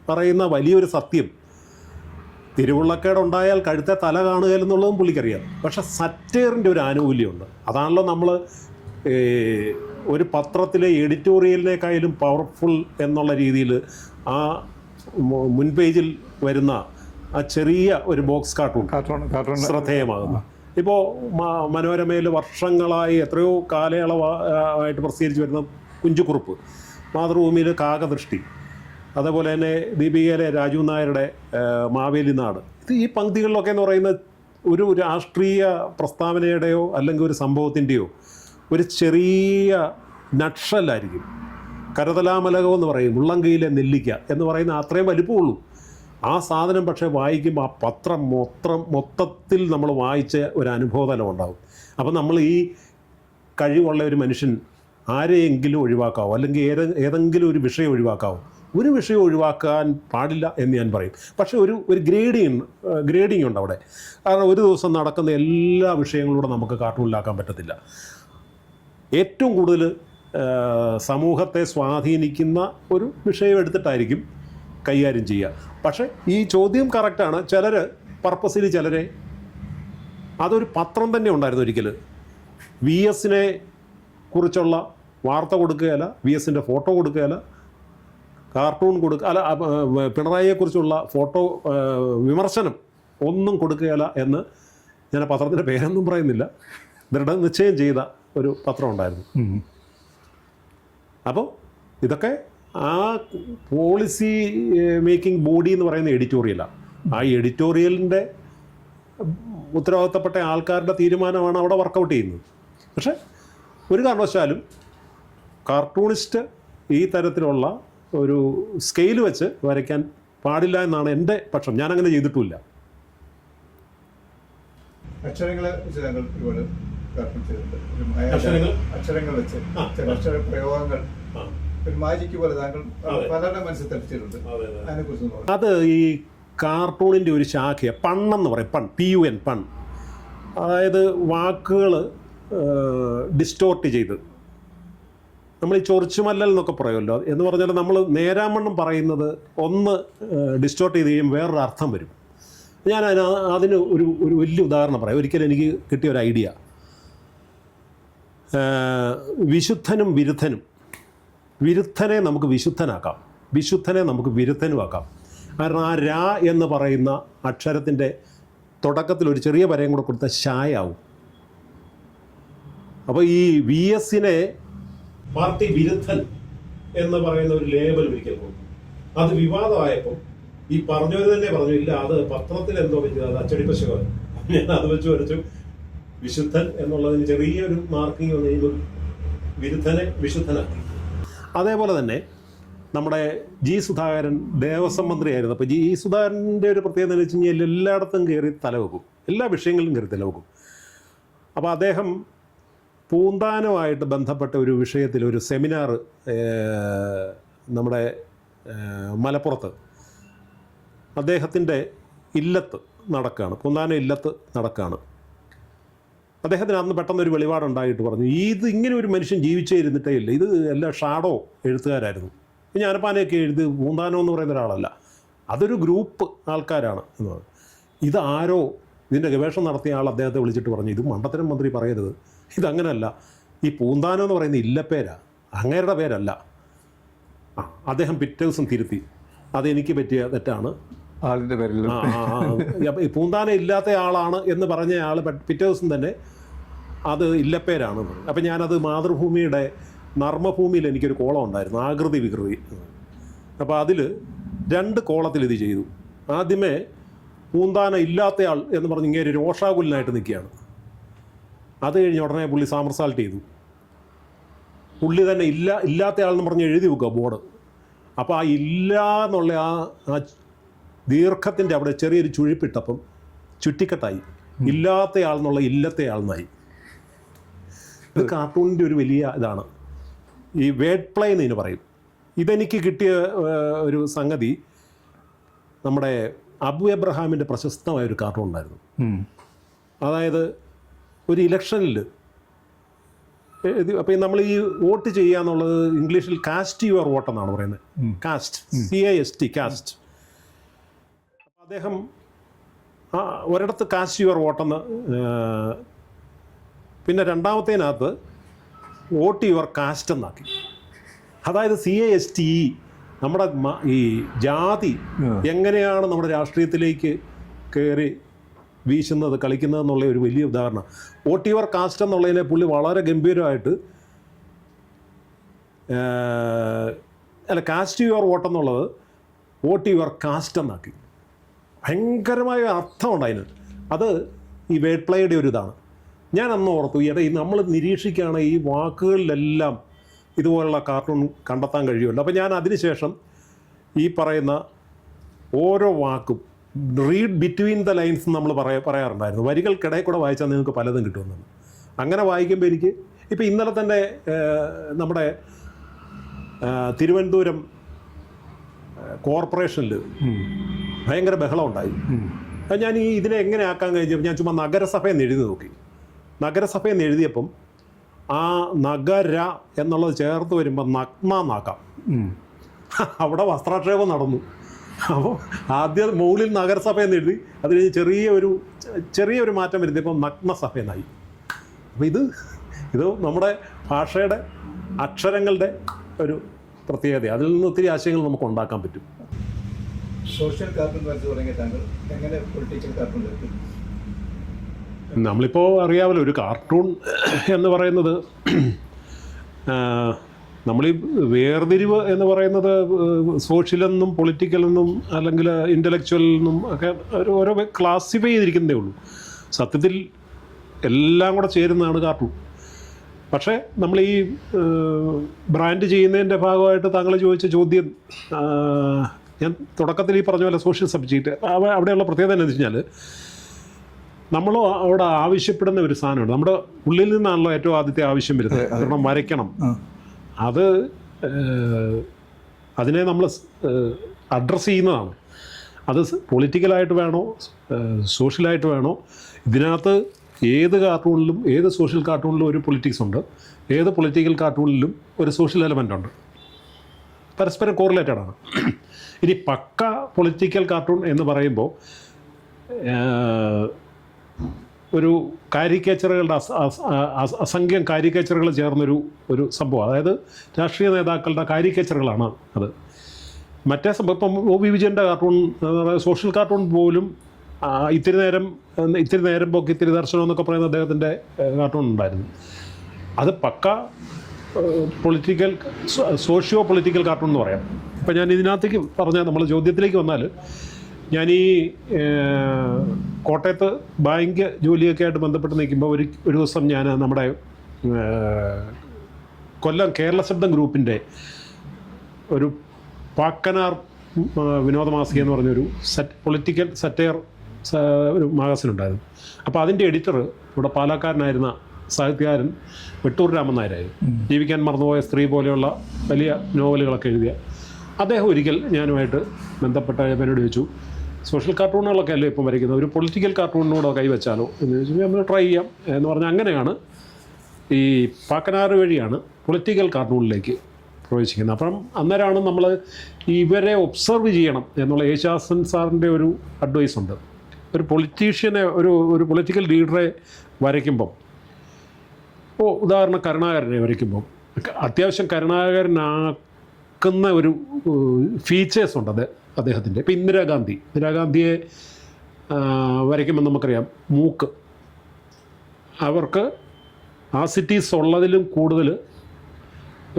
പറയുന്ന വലിയൊരു സത്യം. തിരുവുള്ളക്കേടുണ്ടായാൽ കഴുത്തെ തല കാണുക എന്നുള്ളതും പുള്ളിക്കറിയാം. പക്ഷെ സറ്റയറിൻ്റെ ഒരു ആനുകൂല്യമുണ്ട്. അതാണല്ലോ നമ്മൾ ഒരു പത്രത്തിലെ എഡിറ്റോറിയലിനേക്കാളും പവർഫുൾ എന്നുള്ള രീതിയിൽ ആ മുൻ പേജിൽ വരുന്ന ആ ചെറിയ ഒരു ബോക്സ് കാർട്ടൂൺ ശ്രദ്ധേയമാകുന്നു. ഇപ്പോൾ മനോരമയിൽ വർഷങ്ങളായി എത്രയോ കാലയളവായിട്ട് പ്രസിദ്ധീകരിച്ച് വരുന്ന കുഞ്ചുകുറുപ്പ്, മാതൃഭൂമിയിൽ കാകദൃഷ്ടി, അതേപോലെ തന്നെ ദീപികയിലെ രാജീവ് നായരുടെ മാവേലി നാട്, ഇത് ഈ പങ്ക്തികളിലൊക്കെ എന്ന് പറയുന്നത് ഒരു രാഷ്ട്രീയ പ്രസ്താവനയുടെയോ അല്ലെങ്കിൽ ഒരു സംഭവത്തിൻ്റെയോ ഒരു ചെറിയ നട്ഷല്ലായിരിക്കും. കരതലാമലകം എന്ന് പറയും, ഉള്ളംകൈയിലെ നെല്ലിക്ക എന്ന് പറയുന്ന അത്രയും വലിപ്പമുള്ളൂ ആ സാധനം. പക്ഷേ വായിക്കുമ്പോൾ ആ പത്രം മൊത്തത്തിൽ നമ്മൾ വായിച്ച ഒരു അനുഭവതലം ഉണ്ടാകും. അപ്പം നമ്മൾ ഈ കഴിവുള്ള ഒരു മനുഷ്യൻ ആരെയെങ്കിലും ഒഴിവാക്കാവോ, അല്ലെങ്കിൽ ഏതെങ്കിലും ഒരു വിഷയം ഒഴിവാക്കാവോ? ഒരു വിഷയം ഒഴിവാക്കാൻ പാടില്ല എന്ന് ഞാൻ പറയും. പക്ഷേ ഒരു ഗ്രേഡിങ് ഉണ്ട് അവിടെ. കാരണം ഒരു ദിവസം നടക്കുന്ന എല്ലാ വിഷയങ്ങളൂടെ നമുക്ക് കാർട്ടൂണിലാക്കാൻ പറ്റത്തില്ല. ഏറ്റവും കൂടുതൽ സമൂഹത്തെ സ്വാധീനിക്കുന്ന ഒരു വിഷയം എടുത്തിട്ടായിരിക്കും കൈകാര്യം ചെയ്യുക. പക്ഷേ ഈ ചോദ്യം കറക്റ്റാണ്. ചിലർ പർപ്പസിൽ ചിലരെ അതൊരു പത്രം തന്നെ ഉണ്ടായിരുന്നു ഒരിക്കൽ, VS കുറിച്ചുള്ള വാർത്ത കൊടുക്കുകയല്ല, VS ഫോട്ടോ കൊടുക്കുകയല്ല, കാർട്ടൂൺ പിണറായിയെക്കുറിച്ചുള്ള ഫോട്ടോ വിമർശനം ഒന്നും കൊടുക്കുകയല്ല എന്ന് ഞാൻ പത്രത്തിൻ്റെ പേരൊന്നും പറയുന്നില്ല, ദൃഢനിശ്ചയം ചെയ്ത ഒരു പത്രം ഉണ്ടായിരുന്നു. അപ്പോൾ ഇതൊക്കെ ആ പോളിസി മേക്കിംഗ് ബോഡി എന്ന് പറയുന്ന എഡിറ്റോറിയലാണ്. ആ എഡിറ്റോറിയലിൻ്റെ ഉത്തരവാദിത്തപ്പെട്ട ആൾക്കാരുടെ തീരുമാനമാണ് അവിടെ വർക്കൗട്ട് ചെയ്യുന്നത്. പക്ഷേ ഒരു കാരണവശാലും കാർട്ടൂണിസ്റ്റ് ഈ തരത്തിലുള്ള ഒരു സ്കെയിൽ വെച്ച് വരയ്ക്കാൻ പാടില്ല എന്നാണ് എൻ്റെ പക്ഷം. ഞാനങ്ങനെ ചെയ്തിട്ടുമില്ല. അക്ഷരങ്ങളെ വെച്ച് താങ്കൾ ഒരുപാട് കാർട്ടൂൺ ചെയ്തിട്ടുണ്ട്. അക്ഷരങ്ങൾ വെച്ച് ചില അക്ഷര പ്രയോഗങ്ങൾ ഒരു മാജിക്ക് പോലെ താങ്കൾ പലരുടെ മനസ്സിൽ തെറ്റിച്ചിട്ടുണ്ട്. അതിനെക്കുറിച്ച് അത് ഈ കാർട്ടൂണിൻ്റെ ഒരു ശാഖയാണ് പണ്ണെന്ന് പറയും. PUN പൺ. അതായത് വാക്കുകൾ ഡിസ്റ്റോർട്ട് ചെയ്ത്, നമ്മൾ ഈ ചൊറിച്ചുമല്ലൽ എന്നൊക്കെ പറയുമല്ലോ, എന്ന് പറഞ്ഞാൽ നമ്മൾ നേരാമണ്ണം പറയുന്നത് ഒന്ന് ഡിസ്റ്റോർട്ട് ചെയ്ത് കഴിയുമ്പോൾ വേറൊരു അർത്ഥം വരും. ഞാൻ അതിന് ഒരു വലിയ ഉദാഹരണം പറയാം. ഒരിക്കലും എനിക്ക് കിട്ടിയ ഒരു ഐഡിയ, വിശുദ്ധനും വിരുദ്ധനും. വിരുദ്ധനെ നമുക്ക് വിശുദ്ധനാക്കാം, വിശുദ്ധനെ നമുക്ക് വിരുദ്ധനുമാക്കാം. കാരണം ആ രാ എന്ന് പറയുന്ന അക്ഷരത്തിൻ്റെ തുടക്കത്തിൽ ഒരു ചെറിയ വരയും കൂടെ കൊടുത്ത ഷായാവും. അപ്പോൾ ഈ VS പാർട്ടി വിരുദ്ധൻ എന്ന് പറയുന്ന ഒരു ലേബൽ ഒരിക്കൽ കൊടുത്തു. അത് വിവാദമായപ്പോൾ ഈ പറഞ്ഞവർ തന്നെ പറഞ്ഞു, ഇല്ല അത് പത്രത്തിൽ എന്തോ പറ്റിയത്, അത് അച്ചടിപ്പശകമാണ്. ഞാൻ അത് വെച്ച് വരച്ചു വിശുദ്ധൻ എന്നുള്ളതിന് ചെറിയൊരു മാർക്കിങ് വന്നു കഴിയുമ്പോൾ വിരുദ്ധനെ വിശുദ്ധനാക്കി. അതേപോലെ തന്നെ നമ്മുടെ G. സുധാകരൻ ദേവസ്വം മന്ത്രിയായിരുന്നു. അപ്പോൾ G. സുധാകരൻ്റെ ഒരു പ്രത്യേകത എന്ന് വെച്ച് കഴിഞ്ഞാൽ എല്ലായിടത്തും കയറി തലവെക്കും, എല്ലാ വിഷയങ്ങളിലും കയറി തലവെക്കും. അപ്പോൾ അദ്ദേഹം പൂന്താനവുമായിട്ട് ബന്ധപ്പെട്ട ഒരു വിഷയത്തിൽ ഒരു സെമിനാർ നമ്മുടെ മലപ്പുറത്ത് അദ്ദേഹത്തിൻ്റെ ഇല്ലത്ത് നടക്കുകയാണ്, പൂന്താനം ഇല്ലത്ത് നടക്കുകയാണ്. അദ്ദേഹത്തിന് അന്ന് പെട്ടെന്നൊരു വെളിപാടുണ്ടായിട്ട് പറഞ്ഞു, ഇത് ഇങ്ങനെ ഒരു മനുഷ്യൻ ജീവിച്ചേ ഇരുന്നിട്ടേ ഇല്ല, ഇത് എല്ലാം ഷാഡോ എഴുത്തുകാരായിരുന്നു. ഞാനപ്പാനെയൊക്കെ എഴുതി പൂന്താനം എന്ന് പറയുന്ന ഒരാളല്ല, അതൊരു ഗ്രൂപ്പ് ആൾക്കാരാണ് എന്ന് പറഞ്ഞു. ഇതാരോ ഇതിൻ്റെ ഗവേഷണം നടത്തിയ ആൾ അദ്ദേഹത്തെ വിളിച്ചിട്ട് പറഞ്ഞു, ഇത് മണ്ടത്തരം മന്ത്രി പറയരുത്, ഇതങ്ങനല്ല, ഈ പൂന്താനം എന്ന് പറയുന്ന ഇല്ലപ്പേരാ, അങ്ങേരുടെ പേരല്ല. അദ്ദേഹം പിറ്റേ ദിവസം തിരുത്തി, അതെനിക്ക് പറ്റിയ തെറ്റാണ്, ആളിൻ്റെ പേരിൽ ഈ പൂന്താനം ഇല്ലാത്ത ആളാണ് എന്ന് പറഞ്ഞ ആൾ പിറ്റേ ദിവസം തന്നെ അത് ഇല്ലപ്പേരാണ്. അപ്പം ഞാനത് മാതൃഭൂമിയുടെ നർമ്മഭൂമിയിൽ എനിക്കൊരു കോളം ഉണ്ടായിരുന്നു, ആകൃതി വികൃതി. അപ്പോൾ അതിൽ 2 കോളത്തിൽ ഇത് ചെയ്തു. ആദ്യമേ പൂന്താനം ഇല്ലാത്തയാൾ എന്ന് പറഞ്ഞ് ഇങ്ങനെ രോഷാകുലനായിട്ട് നിൽക്കുകയാണ്. അത് കഴിഞ്ഞ് ഉടനെ പുള്ളി സാമർസാൾട്ട് ചെയ്തു, പുള്ളി തന്നെ ഇല്ലാത്തയാളെന്ന് പറഞ്ഞ് എഴുതി വെക്കുക ബോർഡ്. അപ്പോൾ ആ ഇല്ല എന്നുള്ള ആ ദീർഘത്തിൻ്റെ അവിടെ ചെറിയൊരു ചുഴിപ്പിട്ടപ്പം ചുറ്റിക്കെട്ടായി, ഇല്ലാത്തയാൾ എന്നുള്ള ഇല്ലത്തെയാളെന്നായി. ഇത് കാർട്ടൂണിൻ്റെ ഒരു വലിയ ഇതാണ്, ഈ വേഡ് പ്ലേ എന്ന് പറയും. ഇതെനിക്ക് കിട്ടിയ ഒരു സംഗതി നമ്മുടെ അബു എബ്രഹാമിൻ്റെ പ്രശസ്തമായൊരു കാർട്ടൂൺ ഉണ്ടായിരുന്നു. അതായത് ഒരു ഇലക്ഷനിൽ അപ്പോൾ നമ്മൾ ഈ വോട്ട് ചെയ്യുക എന്നുള്ളത് ഇംഗ്ലീഷിൽ കാസ്റ്റ് യുവർ വോട്ട് എന്നാണ് പറയുന്നത്, കാസ്റ്റ്, CAST, കാസ്റ്റ്. അദ്ദേഹം ഒരിടത്ത് കാസ്റ്റ് യുവർ വോട്ടെന്ന്, പിന്നെ രണ്ടാമത്തേനകത്ത് വോട്ട് യുവർ കാസ്റ്റ് എന്നാക്കി. അതായത് CASTE നമ്മുടെ ഈ ജാതി എങ്ങനെയാണ് നമ്മുടെ രാഷ്ട്രീയത്തിലേക്ക് കയറി വീശുന്നത് കളിക്കുന്നത് എന്നുള്ള ഒരു വലിയ ഉദാഹരണം. വോട്ട് യുവർ കാസ്റ്റ് എന്നുള്ളതിനെ പുള്ളി വളരെ ഗംഭീരമായിട്ട് കാസ്റ്റ് യുവർ വോട്ട് എന്നുള്ളത് വോട്ട് യുവർ കാസ്റ്റ് എന്നാക്കി. ഭയങ്കരമായ അർത്ഥമുണ്ട് അതിന്. അത് ഈ വേഡ് പ്ലേയുടെ ഒരു ഇതാണ്. ഞാൻ അന്ന് ഓർത്തു, ഈ നമ്മൾ നിരീക്ഷിക്കുകയാണ് ഈ വാക്കുകളിലെല്ലാം ഇതുപോലുള്ള കാർട്ടൂൺ കണ്ടെത്താൻ കഴിയുമല്ലോ. അപ്പോൾ ഞാൻ അതിനുശേഷം ഈ പറയുന്ന ഓരോ വാക്കും റീഡ് ബിറ്റ്വീൻ ദ ലൈൻസ് നമ്മൾ പറയാറുണ്ടായിരുന്നു. വരികൾക്കിടയിൽ കൂടെ വായിച്ചാൽ നിങ്ങൾക്ക് പലതും കിട്ടുമെന്നാണ്. അങ്ങനെ വായിക്കുമ്പോൾ എനിക്ക് ഇപ്പോൾ ഇന്നലെ തന്നെ നമ്മുടെ തിരുവനന്തപുരം കോർപ്പറേഷനിൽ ഭയങ്കര ബഹളം ഉണ്ടായി. അത് ഞാൻ ഇതിനെ എങ്ങനെ ആക്കാൻ കഴിഞ്ഞപ്പോൾ ഞാൻ ചുമ്മാ നഗരസഭയെന്ന് എഴുതി നോക്കി. നഗരസഭയെന്ന് എഴുതിയപ്പം ആ നഗര എന്നുള്ളത് ചേർത്ത് വരുമ്പോൾ നഗ്നാക്കാം. അവിടെ വസ്ത്രാക്ഷേപം നടന്നു. അപ്പോൾ ആദ്യം മുകളിൽ നഗരസഭ എന്ന് എഴുതി, അത് കഴിഞ്ഞ് ചെറിയൊരു മാറ്റം വരുത്തിയപ്പോൾ നഗ്നസഭ എന്നായി. അപ്പോൾ ഇത് നമ്മുടെ ഭാഷയുടെ അക്ഷരങ്ങളുടെ ഒരു പ്രത്യേകത. അതിൽ നിന്ന് ഒത്തിരി ആശയങ്ങൾ നമുക്ക് ഉണ്ടാക്കാൻ പറ്റും. സോഷ്യൽ കാർട്ടൂൺ വരച്ചു തുടങ്ങിയ താങ്കൾ എങ്ങനെ പൊളിറ്റിക്കൽ കാർട്ടൂൺ വരയ്ക്കും? നമ്മളിപ്പോൾ അറിയാമല്ലോ, ഒരു കാർട്ടൂൺ എന്ന് പറയുന്നത് നമ്മളീ വേർതിരിവ് എന്ന് പറയുന്നത് സോഷ്യലെന്നും പൊളിറ്റിക്കലെന്നും അല്ലെങ്കിൽ ഇൻ്റലക്ച്വലെന്നും ഒക്കെ ഓരോ ക്ലാസിഫൈ ചെയ്തിരിക്കുന്നതേ ഉള്ളൂ. സത്യത്തിൽ എല്ലാം കൂടെ ചേരുന്നതാണ് കാർട്ടൂൺ. പക്ഷേ നമ്മൾ ഈ ബ്രാൻഡ് ചെയ്യുന്നതിൻ്റെ ഭാഗമായിട്ട് താങ്കൾ ചോദിച്ച ചോദ്യം, ഞാൻ തുടക്കത്തിൽ ഈ പറഞ്ഞ പോലെ സോഷ്യൽ സബ്ജക്റ്റ് അവിടെയുള്ള പ്രത്യേകത എന്ന് വെച്ച് കഴിഞ്ഞാൽ നമ്മൾ അവിടെ ആവശ്യപ്പെടുന്ന ഒരു സാധനമുണ്ട്. നമ്മുടെ ഉള്ളിൽ നിന്നാണല്ലോ ഏറ്റവും ആദ്യത്തെ ആവശ്യം വരുന്നത്. കാരണം വരയ്ക്കണം. അതിനെ നമ്മൾ അഡ്രസ്സ് ചെയ്യുന്നതാണ്. അത് പൊളിറ്റിക്കലായിട്ട് വേണോ സോഷ്യലായിട്ട് വേണോ. ഇതിനകത്ത് ഏത് കാർട്ടൂണിലും ഏത് സോഷ്യൽ കാർട്ടൂണിലും ഒരു പൊളിറ്റിക്സ് ഉണ്ട്, ഏത് പൊളിറ്റിക്കൽ കാർട്ടൂണിലും ഒരു സോഷ്യൽ എലമെൻ്റ് ഉണ്ട്. പരസ്പരം കോറിലേറ്റഡ് ആണ്. ഇനി പക്ക പൊളിറ്റിക്കൽ കാർട്ടൂൺ എന്ന് പറയുമ്പോൾ ഒരു കാരിക്കേച്ചറുകളുടെ അസംഖ്യം കാരിക്കേച്ചറുകൾ ചേർന്നൊരു സംഭവം. അതായത് രാഷ്ട്രീയ നേതാക്കളുടെ കാരിക്കേച്ചറുകളാണ് അത്. മറ്റേ സംഭവം ഇപ്പം OV വിജയൻ്റെ കാർട്ടൂൺ, സോഷ്യൽ കാർട്ടൂൺ പോലും ഇത്തിരി നേരം പോക്ക് ഇത്തിരി ദർശനം എന്നൊക്കെ പറയുന്ന അദ്ദേഹത്തിൻ്റെ കാർട്ടൂൺ ഉണ്ടായിരുന്നു. അത് പക്ക പൊളിറ്റിക്കൽ സോഷ്യോ പൊളിറ്റിക്കൽ കാർട്ടൂൺ എന്ന് പറയാം. ഇപ്പം ഞാൻ ഇതിനകത്തേക്ക് പറഞ്ഞ നമ്മൾ ചോദ്യത്തിലേക്ക് വന്നാൽ, ഞാൻ ഈ കോട്ടയത്ത് ബാങ്ക് ജോലിയൊക്കെ ആയിട്ട് ബന്ധപ്പെട്ട് നിൽക്കുമ്പോൾ ഒരു ദിവസം ഞാൻ നമ്മുടെ കൊല്ലം കേരള ശബ്ദം ഗ്രൂപ്പിൻ്റെ ഒരു പാക്കനാർ വിനോദമാസിക എന്ന് പറഞ്ഞൊരു പൊളിറ്റിക്കൽ സറ്റയർ ഒരു മാഗസിൻ ഉണ്ടായിരുന്നു. അപ്പോൾ അതിൻ്റെ എഡിറ്റർ ഇവിടെ പാലക്കാരനായിരുന്ന സാഹിത്യകാരൻ വെട്ടൂർ രാമൻ നായരായിരുന്നു. ജീവിക്കാൻ മറന്നുപോയ സ്ത്രീ പോലെയുള്ള വലിയ നോവലുകളൊക്കെ എഴുതിയ അദ്ദേഹം ഒരിക്കൽ ഞാനുമായിട്ട് ബന്ധപ്പെട്ട എന്നോട് ചോദിച്ചു, സോഷ്യൽ കാർട്ടൂണുകളൊക്കെ അല്ലേ ഇപ്പം വരയ്ക്കുന്നത്, ഒരു പൊളിറ്റിക്കൽ കാർട്ടൂണിനോട് കൈവച്ചാലോ എന്ന് ചോദിച്ചു. നമ്മൾ ട്രൈ ചെയ്യാം എന്ന് പറഞ്ഞാൽ അങ്ങനെയാണ് ഈ പാക്കനാറ് വഴിയാണ് പൊളിറ്റിക്കൽ കാർട്ടൂണിലേക്ക് പ്രവേശിക്കുന്നത്. അപ്പം അന്നേരമാണ് നമ്മൾ ഇവരെ ഒബ്സർവ് ചെയ്യണം എന്നുള്ള യേശാസൻ സാറിൻ്റെ ഒരു അഡ്വൈസ് ഉണ്ട്. ഒരു പൊളിറ്റീഷ്യനെ ഒരു പൊളിറ്റിക്കൽ ലീഡറെ വരയ്ക്കുമ്പം, ഉദാഹരണം കരുണാകരനെ വരയ്ക്കുമ്പം അത്യാവശ്യം കരുണാകരനാക്കുന്ന ഒരു ഫീച്ചേഴ്സ് ഉണ്ട് അദ്ദേഹത്തിൻ്റെ. ഇപ്പം ഇന്ദിരാഗാന്ധിയെ വരയ്ക്കുമ്പോൾ നമുക്കറിയാം, മൂക്ക് അവർക്ക് ആസിറ്റീസ് ഉള്ളതിലും കൂടുതൽ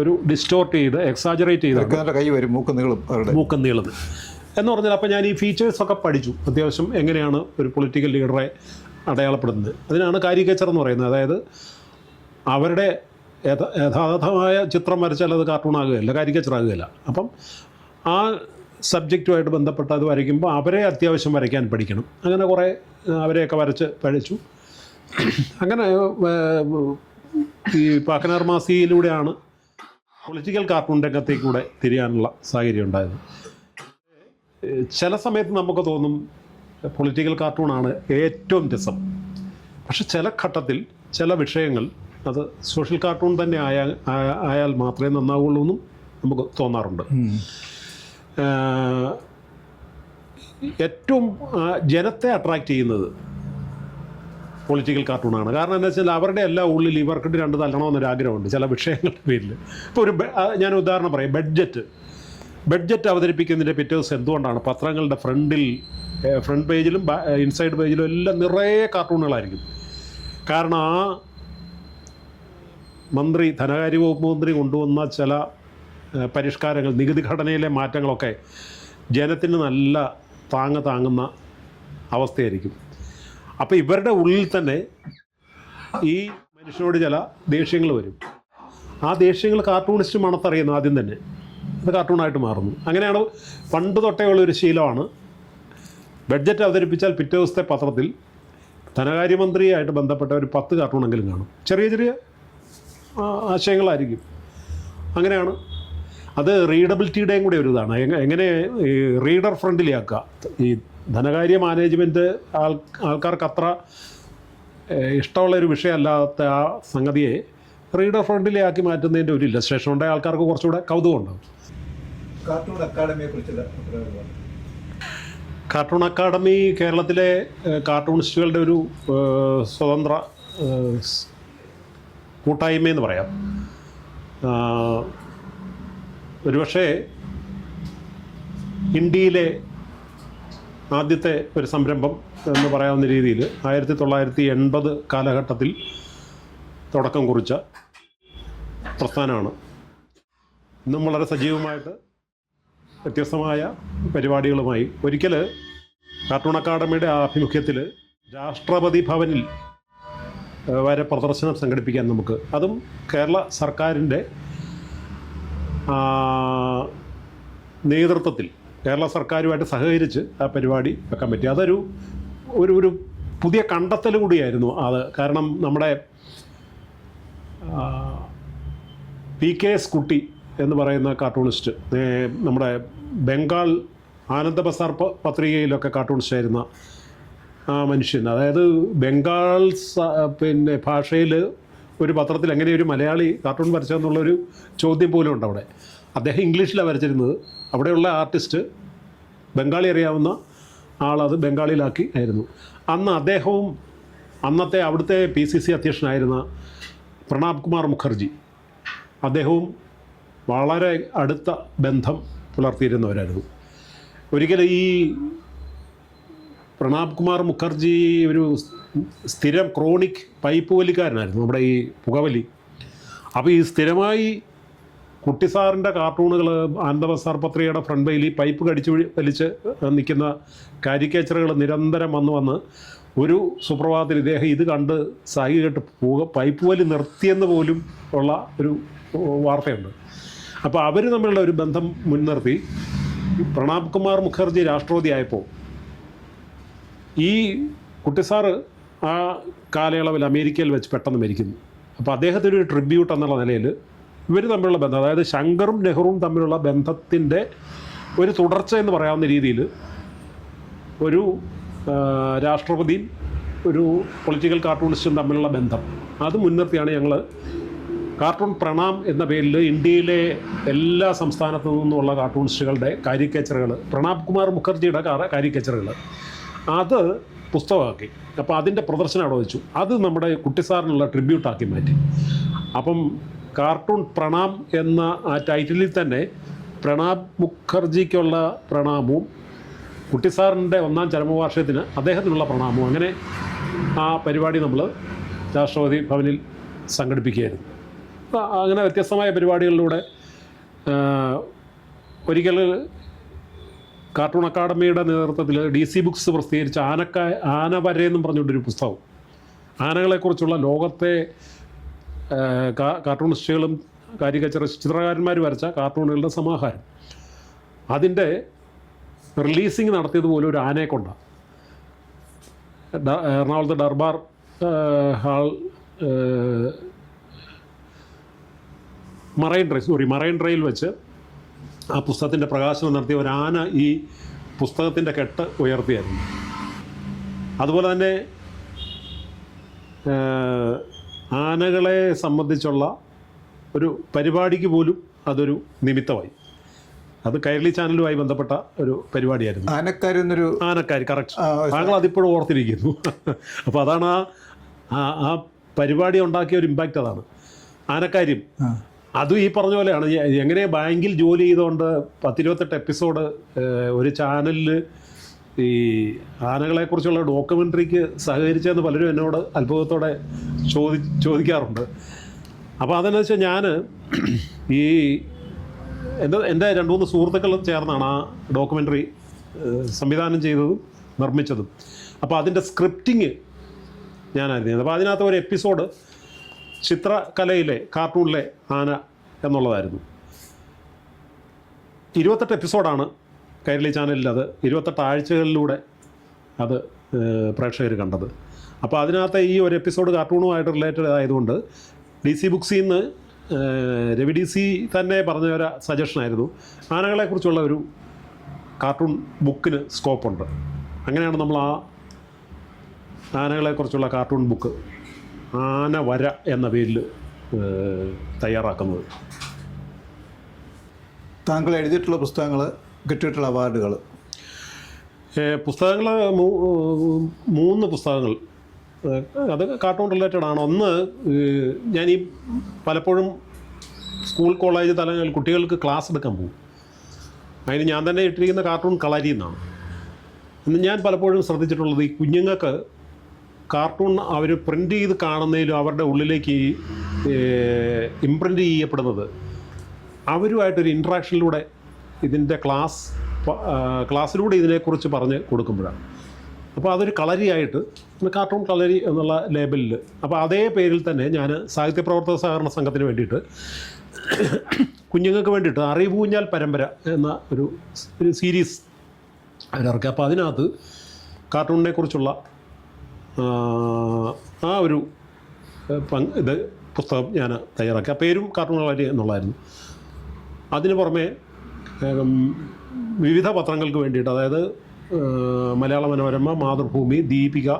ഒരു ഡിസ്റ്റോർട്ട് ചെയ്ത് എക്സാജറേറ്റ് ചെയ്ത് കൈ വരും, മൂക്ക് നീളും എന്ന് പറഞ്ഞാൽ. അപ്പോൾ ഞാൻ ഈ ഫീച്ചേഴ്സൊക്കെ പഠിച്ചു അത്യാവശ്യം എങ്ങനെയാണ് ഒരു പൊളിറ്റിക്കൽ ലീഡറെ അടയാളപ്പെടുന്നത്. അതിനാണ് കാരിക്കേച്ചർ എന്ന് പറയുന്നത്. അതായത് അവരുടെ യഥാർത്ഥമായ ചിത്രം വരച്ചാൽ അത് കാർട്ടൂൺ ആകുകയില്ല, കാരിക്കേച്ചർ ആകുകയില്ല. അപ്പം ആ സബ്ജക്റ്റുമായിട്ട് ബന്ധപ്പെട്ട് അത് വരയ്ക്കുമ്പോൾ അവരെ അത്യാവശ്യം വരയ്ക്കാൻ പഠിക്കണം. അങ്ങനെ കുറേ അവരെയൊക്കെ പഠിച്ചു. അങ്ങനെ ഈ പാക്കനാർ മാസികയിലൂടെയാണ് പൊളിറ്റിക്കൽ കാർട്ടൂൺ രംഗത്തേക്കൂടെ തിരിയാനുള്ള സാഹചര്യം ഉണ്ടായത്. ചില സമയത്ത് നമുക്ക് തോന്നും പൊളിറ്റിക്കൽ കാർട്ടൂണാണ് ഏറ്റവും രസം. പക്ഷെ ചില ഘട്ടത്തിൽ ചില വിഷയങ്ങൾ അത് സോഷ്യൽ കാർട്ടൂൺ തന്നെ ആയാൽ മാത്രമേ നന്നാവുള്ളൂ എന്നും നമുക്ക് തോന്നാറുണ്ട്. ഏറ്റവും ജനത്തെ അട്രാക്റ്റ് ചെയ്യുന്നത് പൊളിറ്റിക്കൽ കാർട്ടൂണാണ്. കാരണം എന്താ വെച്ചാൽ അവരുടെ എല്ലാ ഉള്ളിൽ ഇവർക്കിട്ട് രണ്ട് തല്ലണമെന്നൊരു ആഗ്രഹമുണ്ട് ചില വിഷയങ്ങളുടെ പേരിൽ. ഇപ്പോൾ ഞാൻ ഉദാഹരണം പറയാം, ബഡ്ജറ്റ് അവതരിപ്പിക്കുന്നതിൻ്റെ പിറ്റേ ദിവസം എന്തുകൊണ്ടാണ് പത്രങ്ങളുടെ ഫ്രണ്ടിൽ ഫ്രണ്ട് പേജിലും ഇൻസൈഡ് പേജിലും എല്ലാം നിറയെ കാർട്ടൂണുകളായിരിക്കും. കാരണം ആ മന്ത്രി, ധനകാര്യ വകുപ്പ് മന്ത്രി കൊണ്ടുവന്ന ചില പരിഷ്കാരങ്ങൾ, നികുതി ഘടനയിലെ മാറ്റങ്ങളൊക്കെ ജനത്തിന് നല്ല താങ്ങുന്ന അവസ്ഥയായിരിക്കും. അപ്പോൾ ഇവരുടെ ഉള്ളിൽ തന്നെ ഈ മനുഷ്യനോട് ചില ദേഷ്യങ്ങൾ വരും. ആ ദേഷ്യങ്ങൾ കാർട്ടൂണിസ്റ്റ് മണത്തറിയുന്നു ആദ്യം തന്നെ, അത് കാർട്ടൂണായിട്ട് മാറുന്നു. അങ്ങനെയാണ് പണ്ട് തൊട്ടേ ഉള്ളൊരു ശീലമാണ്. ബഡ്ജറ്റ് അവതരിപ്പിച്ചാൽ പിറ്റേ ദിവസത്തെ പത്രത്തിൽ ധനകാര്യമന്ത്രിയായിട്ട് ബന്ധപ്പെട്ട ഒരു 10 കാർട്ടൂണെങ്കിലും കാണും. ചെറിയ ചെറിയ ആശയങ്ങളായിരിക്കും. അങ്ങനെയാണ്. അത് റീഡബിലിറ്റിയുടെയും കൂടെ ഒരു ഇതാണ്. എങ്ങനെ ഈ റീഡർ ഫ്രണ്ട്ലി ആക്കുക. ഈ ധനകാര്യ മാനേജ്മെൻറ്റ് ആൾക്കാർക്ക് അത്ര ഇഷ്ടമുള്ളൊരു വിഷയമല്ലാത്ത ആ സംഗതിയെ റീഡർ ഫ്രണ്ട്ലി ആക്കി മാറ്റുന്നതിൻ്റെ ഒരു ഇല്ലസ്ട്രേഷൻ ഉണ്ടായ ആൾക്കാർക്ക് കുറച്ചുകൂടെ കൗതുകം ഉണ്ടാകും. കാർട്ടൂൺ അക്കാഡമിയെ കുറിച്ചുള്ള അഭിപ്രായമാണ്. കാർട്ടൂൺ അക്കാഡമി കേരളത്തിലെ കാർട്ടൂണിസ്റ്റുകളുടെ ഒരു സ്വതന്ത്ര കൂട്ടായ്മയെന്ന് പറയാം. ഒരുപക്ഷെ ഇന്ത്യയിലെ ആദ്യത്തെ ഒരു സംരംഭം എന്ന് പറയാവുന്ന രീതിയിൽ 1980 കാലഘട്ടത്തിൽ തുടക്കം കുറിച്ച പ്രസ്ഥാനമാണ്. ഇന്നും വളരെ സജീവമായിട്ട് വ്യത്യസ്തമായ പരിപാടികളുമായി. ഒരിക്കൽ കാർട്ടൂൺ അക്കാഡമിയുടെ ആഭിമുഖ്യത്തിൽ രാഷ്ട്രപതി ഭവനിൽ വരെ പ്രദർശനം സംഘടിപ്പിക്കാൻ നമുക്ക്, അതും കേരള സർക്കാരിൻ്റെ നേതൃത്വത്തിൽ, കേരള സർക്കാരുമായിട്ട് സഹകരിച്ച് ആ പരിപാടി വെക്കാൻ പറ്റി. അതൊരു ഒരു പുതിയ കണ്ടെത്തൽ കൂടിയായിരുന്നു അത്. കാരണം നമ്മുടെ PKS കുട്ടി എന്ന് പറയുന്ന കാർട്ടൂണിസ്റ്റ്, നമ്മുടെ ബംഗാൾ ആനന്ദ ബസാർ പത്രികയിലൊക്കെ കാർട്ടൂണിസ്റ്റ് ആയിരുന്ന ആ മനുഷ്യൻ, അതായത് ബംഗാൾ ഭാഷയിൽ ഒരു പത്രത്തിൽ എങ്ങനെ ഒരു മലയാളി കാർട്ടൂൺ വരച്ചതെന്നുള്ളൊരു ചോദ്യം പോലും ഉണ്ട് അവിടെ. അദ്ദേഹം ഇംഗ്ലീഷിലാണ് വരച്ചിരുന്നത്. അവിടെയുള്ള ആർട്ടിസ്റ്റ് ബംഗാളി അറിയാവുന്ന ആളത് ബംഗാളിയിലാക്കി ആയിരുന്നു. അന്ന് അദ്ദേഹവും അന്നത്തെ അവിടുത്തെ PCC അധ്യക്ഷനായിരുന്ന പ്രണാബ് കുമാർ മുഖർജി, അദ്ദേഹവും വളരെ അടുത്ത ബന്ധം പുലർത്തിയിരുന്നവരായിരുന്നു. ഒരിക്കലും ഈ പ്രണാബ് കുമാർ മുഖർജി ഒരു സ്ഥിരം ക്രോണിക് പൈപ്പ് വലിക്കാരനായിരുന്നു, നമ്മുടെ ഈ പുകവലി. അപ്പോൾ ഈ സ്ഥിരമായി കുട്ടിസാറിൻ്റെ കാർട്ടൂണുകൾ ആനന്ദ ബസാർ പത്രികയുടെ ഫ്രണ്ട് പേജിൽ പൈപ്പ് കടിച്ചു വലിച്ച് നിൽക്കുന്ന കാരിക്കേച്ചറുകൾ നിരന്തരം വന്ന് ഒരു സുപ്രഭാതത്തിൽ ഇദ്ദേഹം ഇത് കണ്ട് സായി കേട്ട് പൈപ്പ് വലി നിർത്തിയെന്ന് പോലും ഉള്ള ഒരു വാർത്തയുണ്ട്. അപ്പോൾ അവർ തമ്മിലുള്ള ഒരു ബന്ധം മുൻനിർത്തി പ്രണാബ് കുമാർ മുഖർജി രാഷ്ട്രപതി ആയപ്പോൾ ഈ കുട്ടിസാറ് ആ കാലയളവിൽ അമേരിക്കയിൽ വെച്ച് പെട്ടെന്ന് മരിക്കുന്നു. അപ്പോൾ അദ്ദേഹത്തിന് ഒരു ട്രിബ്യൂട്ട് എന്നുള്ള നിലയിൽ ഇവർ തമ്മിലുള്ള ബന്ധം, അതായത് ശങ്കറും നെഹ്റുവും തമ്മിലുള്ള ബന്ധത്തിൻ്റെ ഒരു തുടർച്ച എന്ന് പറയാവുന്ന രീതിയിൽ ഒരു രാഷ്ട്രപതിയും ഒരു പൊളിറ്റിക്കൽ കാർട്ടൂണിസ്റ്റും തമ്മിലുള്ള ബന്ധം അത് മുൻനിർത്തിയാണ് ഞങ്ങൾ കാർട്ടൂൺ പ്രണാം എന്ന പേരിൽ ഇന്ത്യയിലെ എല്ലാ സംസ്ഥാനത്തു നിന്നുമുള്ള കാർട്ടൂണിസ്റ്റുകളുടെ കാരിക്കേച്ചറുകൾ, പ്രണാബ് കുമാർ മുഖർജിയുടെ കാരിക്കേച്ചറുകൾ അത് പുസ്തകമാക്കി. അപ്പോൾ അതിൻ്റെ പ്രദർശനം അവിടെ വെച്ചു. അത് നമ്മുടെ കുട്ടിസാറിനുള്ള ട്രിബ്യൂട്ടാക്കി മാറ്റി. അപ്പം കാർട്ടൂൺ പ്രണാം എന്ന ആ ടൈറ്റിലിൽ തന്നെ പ്രണാബ് മുഖർജിക്കുള്ള പ്രണാമവും കുട്ടിസാറിൻ്റെ 1ാം ചരമവാർഷികത്തിന് അദ്ദേഹത്തിനുള്ള പ്രണാമവും, അങ്ങനെ ആ പരിപാടി നമ്മൾ രാഷ്ട്രപതി ഭവനിൽ സംഘടിപ്പിക്കുകയായിരുന്നു. അങ്ങനെ വ്യത്യസ്തമായ പരിപാടികളിലൂടെ ഒരിക്കൽ കാർട്ടൂൺ അക്കാഡമിയുടെ നേതൃത്വത്തിൽ DC ബുക്സ് പ്രസിദ്ധീകരിച്ച ആനവരെന്നും പറഞ്ഞുകൊണ്ടൊരു പുസ്തകം, ആനകളെക്കുറിച്ചുള്ള ലോകത്തെ കാർട്ടൂണിസ്റ്റുകളും ചിത്രകാരന്മാർ വരച്ച കാർട്ടൂണുകളുടെ സമാഹാരം, അതിൻ്റെ റിലീസിങ് നടത്തിയതുപോലെ ഒരു ആനയെ കൊണ്ടാണ്. എറണാകുളത്ത് ദർബാർ ഹാൾ മറൈൻ ഡ്രൈവിൽ വെച്ച് ആ പുസ്തകത്തിൻ്റെ പ്രകാശനം നടത്തിയ ഒരു ആന ഈ പുസ്തകത്തിൻ്റെ കെട്ട് ഉയർത്തിയായിരുന്നു. അതുപോലെ തന്നെ ആനകളെ സംബന്ധിച്ചുള്ള ഒരു പരിപാടിക്ക് പോലും അതൊരു നിമിത്തമായി. അത് കൈരളി ചാനലുമായി ബന്ധപ്പെട്ട ഒരു പരിപാടിയായിരുന്നു. ആനക്കാരി കറക്റ്റ്, താങ്കൾ അതിപ്പോഴും ഓർത്തിരിക്കുന്നു. അപ്പോൾ അതാണ് ആ പരിപാടി ഉണ്ടാക്കിയ ഒരു ഇമ്പാക്റ്റ്. അതാണ് ആനക്കാര്യം. അതും ഈ പറഞ്ഞ പോലെയാണ്. എങ്ങനെ ബാങ്കിൽ ജോലി ചെയ്തുകൊണ്ട് 10-28 എപ്പിസോഡ് ഒരു ചാനലിൽ ഈ ആനകളെക്കുറിച്ചുള്ള ഡോക്യുമെൻ്ററിക്ക് സഹകരിച്ചതെന്ന് പലരും എന്നോട് അത്ഭുതത്തോടെ ചോദിക്കാറുണ്ട്. അപ്പോൾ അതെന്ന് വെച്ചാൽ ഞാൻ ഈ എൻ്റെ 2-3 സുഹൃത്തുക്കൾ ചേർന്നാണ് ആ ഡോക്യുമെൻ്ററി സംവിധാനം ചെയ്തതും നിർമ്മിച്ചതും. അപ്പോൾ അതിൻ്റെ സ്ക്രിപ്റ്റിങ് ഞാനായിരുന്നു ചെയ്യുന്നത്. അപ്പോൾ അതിനകത്ത് ഒരു എപ്പിസോഡ് ചിത്രകലയിലെ കാർട്ടൂണിലെ ആന എന്നുള്ളതായിരുന്നു. 28 എപ്പിസോഡാണ് കൈരളി ചാനലിൽ, അത് 28 ആഴ്ചകളിലൂടെ അത് പ്രേക്ഷകർ കണ്ടത്. അപ്പോൾ അതിനകത്ത് ഈ ഒരു എപ്പിസോഡ് കാർട്ടൂണുമായിട്ട് റിലേറ്റഡ് ആയതുകൊണ്ട് DC ബുക്സിൽ നിന്ന് രവി DC തന്നെ പറഞ്ഞ ഒരു സജഷനായിരുന്നു, ആനകളെക്കുറിച്ചുള്ള ഒരു കാർട്ടൂൺ ബുക്കിന് സ്കോപ്പുണ്ട്. അങ്ങനെയാണ് നമ്മൾ ആ ആനകളെക്കുറിച്ചുള്ള കാർട്ടൂൺ ബുക്ക് ആന വര എന്ന പേരിൽ തയ്യാറാക്കുന്നത്. താങ്കൾ എഴുതിയിട്ടുള്ള പുസ്തകങ്ങൾ, കിട്ടിയിട്ടുള്ള അവാർഡുകൾ? പുസ്തകങ്ങൾ 3 പുസ്തകങ്ങൾ, അത് കാർട്ടൂൺ റിലേറ്റഡ് ആണ്. ഒന്ന്, ഞാൻ ഈ പലപ്പോഴും സ്കൂൾ കോളേജ് തലങ്ങളിൽ കുട്ടികൾക്ക് ക്ലാസ് എടുക്കാൻ പോകും. അതിന് ഞാൻ തന്നെ ഇട്ടിരിക്കുന്ന കാർട്ടൂൺ കളരി എന്നാണ്. ഞാൻ പലപ്പോഴും ശ്രദ്ധിച്ചിട്ടുള്ളത്, ഈ കുഞ്ഞുങ്ങൾക്ക് കാർട്ടൂൺ അവർ പ്രിൻ്റ് ചെയ്ത് കാണുന്നതിലും അവരുടെ ഉള്ളിലേക്ക് ഇംപ്രിൻ്റ് ചെയ്യപ്പെടുന്നത് അവരുമായിട്ടൊരു ഇൻട്രാക്ഷനിലൂടെ ഇതിൻ്റെ ക്ലാസ്സിലൂടെ ഇതിനെക്കുറിച്ച് പറഞ്ഞ് കൊടുക്കുമ്പോഴാണ്. അപ്പോൾ അതൊരു കളരിയായിട്ട്, കാർട്ടൂൺ കളരി എന്നുള്ള ലേബലിൽ, അപ്പോൾ അതേ പേരിൽ തന്നെ ഞാൻ സാഹിത്യ പ്രവർത്തക സഹകരണ സംഘത്തിന് വേണ്ടിയിട്ട് കുഞ്ഞുങ്ങൾക്ക് വേണ്ടിയിട്ട് അറിവൂഞ്ഞാൽ പരമ്പര എന്ന ഒരു സീരീസ് അവരിറക്കി. അപ്പോൾ അതിനകത്ത് കാർട്ടൂണിനെ കുറിച്ചുള്ള ആ ഒരു പുസ്തകം ഞാൻ തയ്യാറാക്കി. ആ പേരും കാർട്ടൂൺ കളരി എന്നുള്ളതായിരുന്നു. അതിന് പുറമെ വിവിധ പത്രങ്ങൾക്ക് വേണ്ടിയിട്ട്, അതായത് മലയാള മനോരമ, മാതൃഭൂമി, ദീപിക,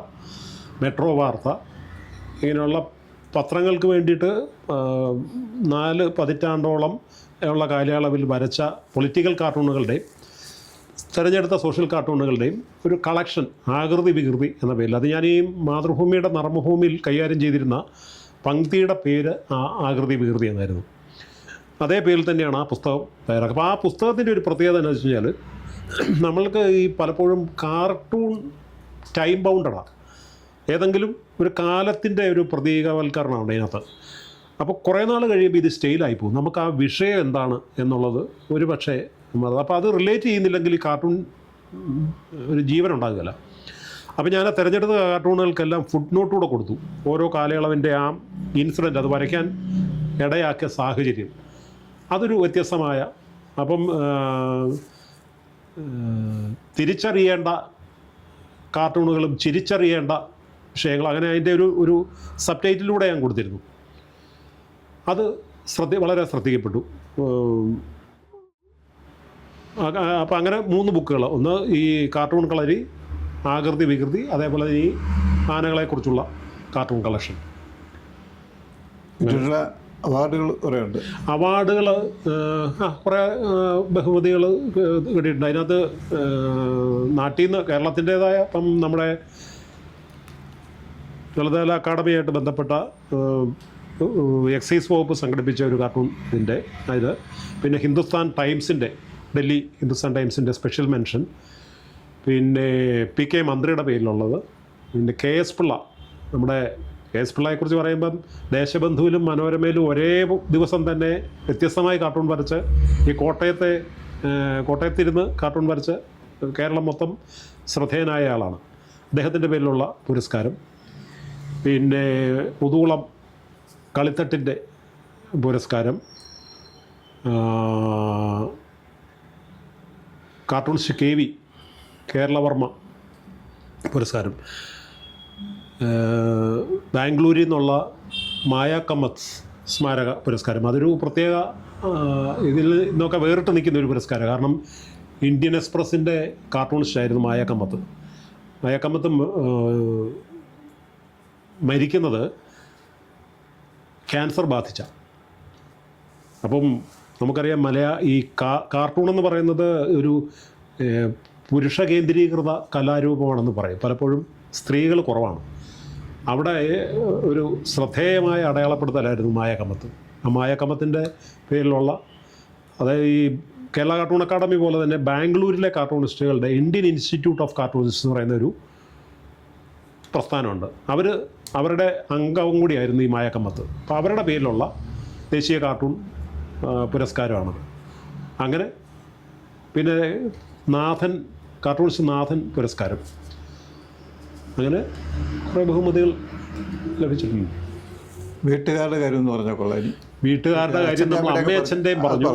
മെട്രോ വാർത്ത, ഇങ്ങനെയുള്ള പത്രങ്ങൾക്ക് വേണ്ടിയിട്ട് 4 പതിറ്റാണ്ടോളം ഉള്ള കാലയളവിൽ വരച്ച പൊളിറ്റിക്കൽ കാർട്ടൂണുകളുടെയും തിരഞ്ഞെടുത്ത സോഷ്യൽ കാർട്ടൂണുകളുടെയും ഒരു കളക്ഷൻ, ആകൃതി വികൃതി എന്ന പേരിൽ. അത് ഞാൻ ഈ മാതൃഭൂമിയുടെ നർമ്മഭൂമിയിൽ കൈകാര്യം ചെയ്തിരുന്ന പങ്ക്തിയുടെ പേര് ആകൃതി വികൃതി എന്നായിരുന്നു. അതേ പേരിൽ തന്നെയാണ് ആ പുസ്തകം തയ്യാറാക്കുക. അപ്പോൾ ആ പുസ്തകത്തിൻ്റെ ഒരു പ്രത്യേകത എന്ന് വെച്ച് കഴിഞ്ഞാൽ, നമ്മൾക്ക് ഈ പലപ്പോഴും കാർട്ടൂൺ ടൈം ബൗണ്ടഡാണ്, ഏതെങ്കിലും ഒരു കാലത്തിൻ്റെ ഒരു പ്രതീകവൽക്കരണമാണ് അതിനകത്ത്. അപ്പോൾ കുറേ നാൾ കഴിയുമ്പോൾ ഇത് സ്റ്റൈലായി പോകും. നമുക്ക് ആ വിഷയം എന്താണ് എന്നുള്ളത് ഒരു പക്ഷേ അപ്പോൾ അത് റിലേറ്റ് ചെയ്യുന്നില്ലെങ്കിൽ ഈ കാർട്ടൂൺ ഒരു ജീവൻ ഉണ്ടാകുകയില്ല. അപ്പോൾ ഞാൻ തിരഞ്ഞെടുത്ത കാർട്ടൂണുകൾക്കെല്ലാം ഫുട് നോട്ടുകൂടെ കൊടുത്തു, ഓരോ കാലയളവിൻ്റെ ആ ഇൻസിഡൻറ്റ്, അത് വരയ്ക്കാൻ ഇടയാക്കിയ സാഹചര്യം, അതൊരു വ്യത്യസ്തമായ, അപ്പം തിരിച്ചറിയേണ്ട കാർട്ടൂണുകളും ചിരിച്ചറിയേണ്ട വിഷയങ്ങൾ, അങ്ങനെ അതിൻ്റെ ഒരു സബ് ടൈറ്റിലൂടെ ഞാൻ കൊടുത്തിരുന്നു. അത് വളരെ ശ്രദ്ധിക്കപ്പെട്ടു. അപ്പോൾ അങ്ങനെ 3 ബുക്കുകൾ, ഒന്ന് ഈ കാർട്ടൂൺ കളരി, ആകൃതി വികൃതി, അതേപോലെ ഈ ആനകളെക്കുറിച്ചുള്ള കാർട്ടൂൺ കളക്ഷൻ. അവാർഡുകൾ കുറേ ഉണ്ട്. അവാർഡുകൾ കുറേ ബഹുമതികൾ കിട്ടിയിട്ടുണ്ട്. അതിനകത്ത് നാട്ടിൽ നിന്ന് കേരളത്തിൻ്റേതായ, ഇപ്പം നമ്മുടെ ലളിതകല അക്കാദമിയായിട്ട് ബന്ധപ്പെട്ട എക്സൈസ് വകുപ്പ് സംഘടിപ്പിച്ച ഒരു കാർട്ടൂണിൻ്റെ ഇത്, പിന്നെ ഹിന്ദുസ്ഥാൻ ടൈംസിൻ്റെ, ഡൽഹി ഹിന്ദുസ്ഥാൻ ടൈംസിൻ്റെ സ്പെഷ്യൽ മെൻഷൻ, പിന്നെ PK മന്ത്രിയുടെ പേരിലുള്ളത്, പിന്നെ KS പിള്ള, നമ്മുടെ KS പിള്ളയെക്കുറിച്ച് പറയുമ്പം ദേശബന്ധുവിലും മനോരമയിലും ഒരേ ദിവസം തന്നെ വ്യത്യസ്തമായി കാർട്ടൂൺ വരച്ച് ഈ കോട്ടയത്തിരുന്ന് കാർട്ടൂൺ വരച്ച് കേരളം മൊത്തം ശ്രദ്ധേയനായ ആളാണ്. അദ്ദേഹത്തിൻ്റെ പേരിലുള്ള പുരസ്കാരം. പിന്നെ മുതുകുളം കളിത്തട്ടിൻ്റെ പുരസ്കാരം, കാർട്ടൂണിസ്റ്റ് KV കേരളവർമ്മ പുരസ്കാരം, ബാംഗ്ലൂരിൽ നിന്നുള്ള മായ കമ്മത്ത് സ്മാരക പുരസ്കാരം. അതൊരു പ്രത്യേക, ഇതിൽ നിന്നൊക്കെ വേറിട്ട് നിൽക്കുന്ന ഒരു പുരസ്കാരം. കാരണം ഇന്ത്യൻ എക്സ്പ്രസിൻ്റെ കാർട്ടൂണിസ്റ്റായിരുന്നു മായ കമ്മത്ത്. മായ കമ്മത്ത് മരിക്കുന്നത് ക്യാൻസർ ബാധിച്ച. അപ്പം നമുക്കറിയാം, ഈ കാർട്ടൂൺ എന്ന് പറയുന്നത് ഒരു പുരുഷ കേന്ദ്രീകൃത കലാരൂപമാണെന്ന് പറയും. പലപ്പോഴും സ്ത്രീകൾ കുറവാണ്. അവിടെ ഒരു ശ്രദ്ധേയമായ അടയാളപ്പെടുത്തലായിരുന്നു മായ കമ്മത്ത്. ആ മായ കമ്മത്തിൻ്റെ പേരിലുള്ള, അതായത് ഈ കേരള കാർട്ടൂൺ അക്കാദമി പോലെ തന്നെ ബാംഗ്ലൂരിലെ കാർട്ടൂണിസ്റ്റുകളുടെ ഇന്ത്യൻ ഇൻസ്റ്റിറ്റ്യൂട്ട് ഓഫ് കാർട്ടൂണിസ്റ്റ് എന്ന് പറയുന്ന ഒരു പ്രസ്ഥാനമുണ്ട്. അവരുടെ അംഗവും കൂടിയായിരുന്നു ഈ മായക്കമ്പത്ത്. അപ്പോൾ അവരുടെ പേരിലുള്ള ദേശീയ കാർട്ടൂൺ പുരസ്കാരമാണത്. അങ്ങനെ പിന്നെ കാർട്ടൂണിസ്റ്റ് നാഥൻ പുരസ്കാരം, അങ്ങനെ കുറേ ബഹുമതികൾ ലഭിച്ചിട്ടുണ്ട്. വീട്ടുകാരുടെ കാര്യം എന്ന് പറഞ്ഞാൽ കൊള്ളാം. വീട്ടുകാരുടെ കാര്യം നമ്മൾ അമ്മയച്ഛൻ്റെയും പറഞ്ഞു.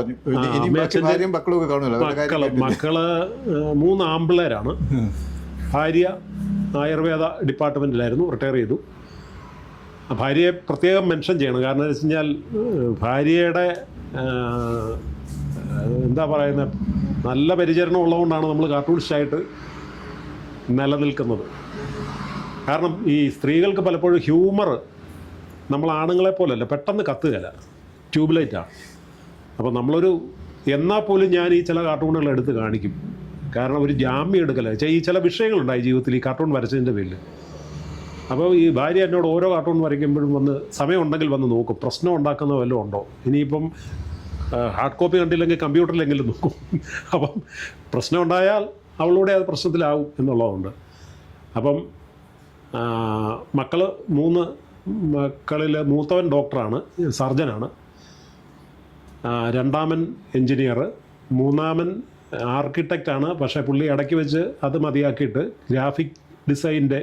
മക്കള് 3 ആമ്പിള്ളേരാണ്. ഭാര്യ ആയുർവേദ ഡിപ്പാർട്ട്മെൻറ്റിലായിരുന്നു, റിട്ടയർ ചെയ്തു. ഭാര്യയെ പ്രത്യേകം മെൻഷൻ ചെയ്യണം. കാരണം എന്ന് വെച്ച് കഴിഞ്ഞാൽ ഭാര്യയുടെ എന്താ പറയുന്നത്, നല്ല പരിചരണം ഉള്ളതുകൊണ്ടാണ് നമ്മൾ കാർട്ടൂണിസ്റ്റായിട്ട് നിലനിൽക്കുന്നത്. കാരണം ഈ സ്ത്രീകൾക്ക് പലപ്പോഴും ഹ്യൂമർ നമ്മൾ ആണുങ്ങളെ പോലല്ല, പെട്ടെന്ന് കത്തുകയില്ല, ട്യൂബ്ലൈറ്റാണ്. അപ്പോൾ നമ്മളൊരു എന്നാൽ പോലും ഞാൻ ഈ ചില കാർട്ടൂണുകൾ എടുത്ത് കാണിക്കും. കാരണം ഒരു ജാമ്യം എടുക്കല ഈ ചില വിഷയങ്ങളുണ്ടായി ജീവിതത്തിൽ ഈ കാർട്ടൂൺ വരച്ചതിൻ്റെ പേരിൽ. അപ്പോൾ ഈ ഭാര്യ എന്നോട് ഓരോ കാർട്ടൂൺ വരയ്ക്കുമ്പോഴും വന്ന് സമയമുണ്ടെങ്കിൽ വന്ന് നോക്കും, പ്രശ്നം ഉണ്ടാക്കുന്ന വല്ലതും ഉണ്ടോ. ഇനിയിപ്പം ഹാർഡ് കോപ്പി കണ്ടില്ലെങ്കിൽ കമ്പ്യൂട്ടറിലെങ്കിലും നോക്കും. അപ്പം പ്രശ്നം ഉണ്ടായാൽ അവളൂടെ അത് പ്രശ്നത്തിലാവും എന്നുള്ളതുകൊണ്ട്. അപ്പം മക്കൾ 3 മക്കളിൽ മൂത്തവൻ ഡോക്ടറാണ്, സർജനാണ്. രണ്ടാമൻ എൻജിനീയർ, മൂന്നാമൻ ആർക്കിടെക്റ്റാണ്. പക്ഷേ പുള്ളി ഇടയ്ക്ക് വെച്ച് അത് മതിയാക്കിയിട്ട് ഗ്രാഫിക് ഡിസൈൻ്റെ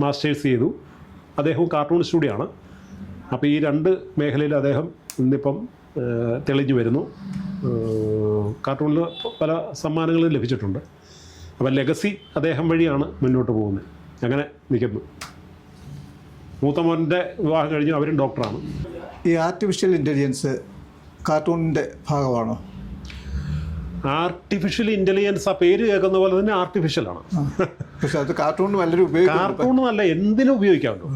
മാസ്റ്റേഴ്സ് ചെയ്തു. അദ്ദേഹവും കാർട്ടൂണിസ്റ്റ് കൂടിയാണ്. അപ്പോൾ ഈ 2 മേഖലയിൽ അദ്ദേഹം ഇന്നിപ്പം തെളിഞ്ഞു വരുന്നു. കാർട്ടൂണിൽ പല സമ്മാനങ്ങളും ലഭിച്ചിട്ടുണ്ട്. അപ്പം ലെഗസി അദ്ദേഹം വഴിയാണ് മുന്നോട്ട് പോകുന്നത്. അങ്ങനെ നിൽക്കുന്നു. മൂത്ത മോൻ്റെ വിവാഹം കഴിഞ്ഞു, അവരും ഡോക്ടറാണ്. ഈ ആർട്ടിഫിഷ്യൽ ഇൻ്റലിജൻസ് കാർട്ടൂണിൻ്റെ ഭാഗമാണോ? ആർട്ടിഫിഷ്യൽ ഇൻ്റലിജൻസ് ആ പേര് കേൾക്കുന്ന പോലെ തന്നെ ആർട്ടിഫിഷ്യലാണ്. പക്ഷെ അത് കാർട്ടൂണിന് നല്ലൊരു ഉപയോഗം. കാർട്ടൂണ് നല്ല എന്തിനും ഉപയോഗിക്കാമല്ലോ.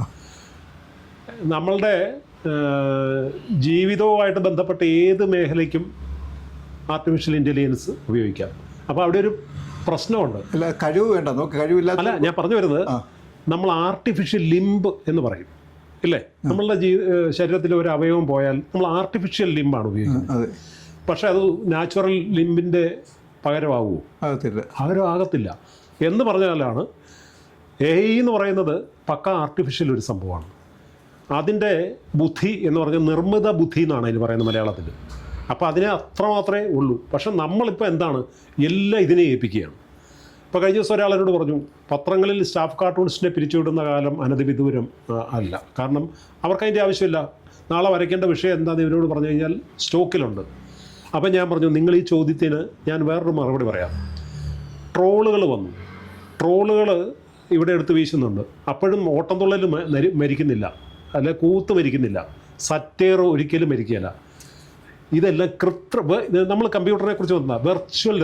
നമ്മളുടെ ജീവിതവുമായിട്ട് ബന്ധപ്പെട്ട ഏത് മേഖലയ്ക്കും ആർട്ടിഫിഷ്യൽ ഇൻ്റലിജൻസ് ഉപയോഗിക്കാം. അപ്പോൾ അവിടെ ഒരു പ്രശ്നമുണ്ട്. അല്ല, കഴിവ് വേണ്ട, നമുക്ക് കഴിവില്ല. അല്ല, ഞാൻ പറഞ്ഞു വരുന്നത്, നമ്മൾ ആർട്ടിഫിഷ്യൽ ലിംബ് എന്ന് പറയും ഇല്ലേ? നമ്മളുടെ ശരീരത്തിൽ ഒരു അവയവം പോയാൽ നമ്മൾ ആർട്ടിഫിഷ്യൽ ലിംബാണ് ഉപയോഗിക്കുന്നത്. പക്ഷെ അത് നാച്ചുറൽ ലിംബിൻ്റെ പകരമാകുമോ? പകരമാകത്തില്ല. എന്ന് പറഞ്ഞാലാണ് AI എന്ന് പറയുന്നത് പക്ക ആർട്ടിഫിഷ്യൽ ഒരു സംഭവമാണ്. അതിൻ്റെ ബുദ്ധി എന്ന് പറഞ്ഞാൽ നിർമ്മിത ബുദ്ധി എന്നാണ് അതിന് പറയുന്നത് മലയാളത്തിൽ. അപ്പോൾ അതിനെ അത്രമാത്രമേ ഉള്ളൂ. പക്ഷെ നമ്മളിപ്പോൾ എന്താണ്, എല്ലാം ഇതിനെ ഏൽപ്പിക്കുകയാണ്. ഇപ്പോൾ കഴിഞ്ഞ ദിവസം ഒരാളോട് പറഞ്ഞു, പത്രങ്ങളിൽ സ്റ്റാഫ് കാർട്ടൂണിസ്റ്റിനെ പിരിച്ചുവിടുന്ന കാലം അനധിവിദൂരം അല്ല. കാരണം അവർക്ക് അതിൻ്റെ ആവശ്യമില്ല. നാളെ വരയ്ക്കേണ്ട വിഷയം എന്താണെന്ന് ഇവരോട് പറഞ്ഞു കഴിഞ്ഞാൽ സ്റ്റോക്കിലുണ്ട്. അപ്പം ഞാൻ പറഞ്ഞു, നിങ്ങൾ ഈ ചോദ്യത്തിന് ഞാൻ വേറൊരു മറുപടി പറയാം. ട്രോളുകൾ വന്നു, ട്രോളുകൾ ഇവിടെ എടുത്ത് വീശുന്നുണ്ട്. അപ്പോഴും ഓട്ടംതുള്ളൽ മരിക്കുന്നില്ല, അല്ലെ കൂത്ത് മരിക്കുന്നില്ല, സറ്റേർ ഒരിക്കലും മരിക്കുകയില്ല. ഇതെല്ലാം നമ്മൾ കമ്പ്യൂട്ടറിനെ കുറിച്ച് വന്ന വെർച്വൽ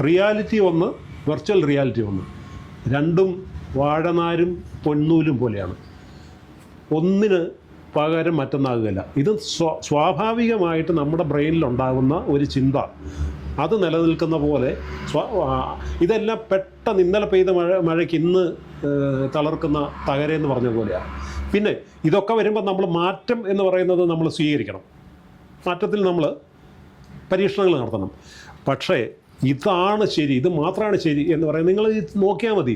റിയാലിറ്റി ഒന്ന്, വെർച്വൽ റിയാലിറ്റി ഒന്ന്. രണ്ടും വാഴനാരും പൊന്നൂലും പോലെയാണ്. ഒന്നിന് പകരം മറ്റൊന്നാകുകയില്ല. ഇത് സ്വാഭാവികമായിട്ട് നമ്മുടെ ബ്രെയിനിലുണ്ടാകുന്ന ഒരു ചിന്ത, അത് നിലനിൽക്കുന്ന പോലെ ഇതെല്ലാം പെട്ടെന്ന് ഇന്നലെ പെയ്ത മഴയ്ക്ക് ഇന്ന് തളർക്കുന്ന തകരെന്ന് പറഞ്ഞ പോലെയാണ്. പിന്നെ ഇതൊക്കെ വരുമ്പോൾ നമ്മൾ മാറ്റം എന്ന് പറയുന്നത് നമ്മൾ സ്വീകരിക്കണം. മാറ്റത്തിൽ നമ്മൾ പരീക്ഷണങ്ങൾ നടത്തണം. പക്ഷേ ഇതാണ് ശരി, ഇത് മാത്രമാണ് ശരി എന്ന് പറയുന്നത് നിങ്ങൾ നോക്കിയാൽ മതി.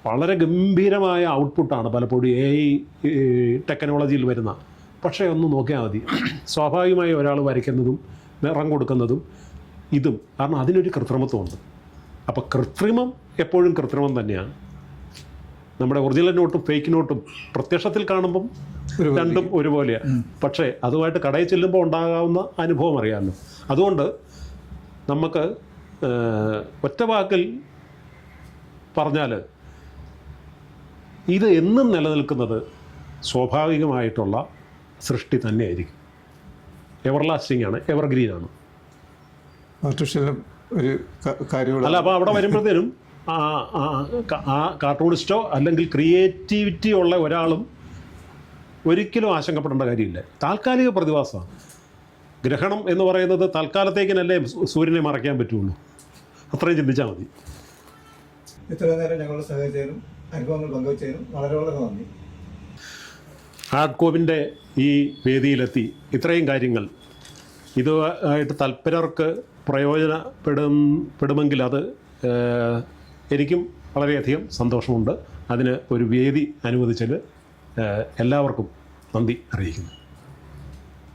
വളരെ ഗംഭീരമായ ഔട്ട്പുട്ടാണ് പലപ്പോഴും AI ടെക്നോളജിയിൽ വരുന്ന. പക്ഷേ ഒന്ന് നോക്കിയാൽ മതി, സ്വാഭാവികമായി ഒരാൾ വരയ്ക്കുന്നതും നിറം കൊടുക്കുന്നതും ഇതും, കാരണം അതിനൊരു കൃത്രിമത്വമുണ്ട്. അപ്പോൾ കൃത്രിമം എപ്പോഴും കൃത്രിമം തന്നെയാണ്. നമ്മുടെ ഒറിജിനൽ നോട്ടും ഫേക്ക് നോട്ടും പ്രത്യക്ഷത്തിൽ കാണുമ്പം രണ്ടും ഒരുപോലെയാണ്. പക്ഷേ അതുമായിട്ട് കടയിൽ ചെല്ലുമ്പോൾ ഉണ്ടാകാവുന്ന അനുഭവം അറിയാമല്ലോ. അതുകൊണ്ട് നമുക്ക് ഒറ്റ വാക്കിൽ പറഞ്ഞാൽ ഇത് എന്നും നിലനിൽക്കുന്നത് സ്വാഭാവികമായിട്ടുള്ള സൃഷ്ടി തന്നെയായിരിക്കും. എവർലാസ്റ്റിംഗ് ആണ്, എവർഗ്രീനാണ്. ആർട്ടിഫിഷ്യലും ഒരു കാര്യമുള്ള അല്ല. അപ്പോൾ അവിടെ വരുമ്പോഴത്തേനും ആ കാർട്ടൂണിസ്റ്റോ അല്ലെങ്കിൽ ക്രിയേറ്റിവിറ്റി ഉള്ള ഒരാളും ഒരിക്കലും ആശങ്കപ്പെടേണ്ട കാര്യമില്ല. താൽക്കാലിക പ്രതിഭാസമാണ്. ഗ്രഹണം എന്ന് പറയുന്നത് തൽക്കാലത്തേക്കിനല്ലേ സൂര്യനെ മറയ്ക്കാൻ പറ്റുള്ളൂ. അത്രയും ചിന്തിച്ചാൽ മതി. ഇത്രയും നേരം ഞങ്ങൾ സഹകരിച്ചതിനും അനുഭവങ്ങൾ പങ്കുവച്ചതിനും വളരെ വളരെ നന്ദി. ഹാർഡ് കോപ്പിൻ്റെ ഈ വേദിയിലെത്തി ഇത്രയും കാര്യങ്ങൾ ഇതുമായിട്ട് തൽപരർക്ക് പ്രയോജനപ്പെടുമെങ്കിൽ അത് എനിക്കും വളരെയധികം സന്തോഷമുണ്ട്. അതിന് ഒരു വേദി അനുവദിച്ചതിൽ എല്ലാവർക്കും നന്ദി അറിയിക്കുന്നു.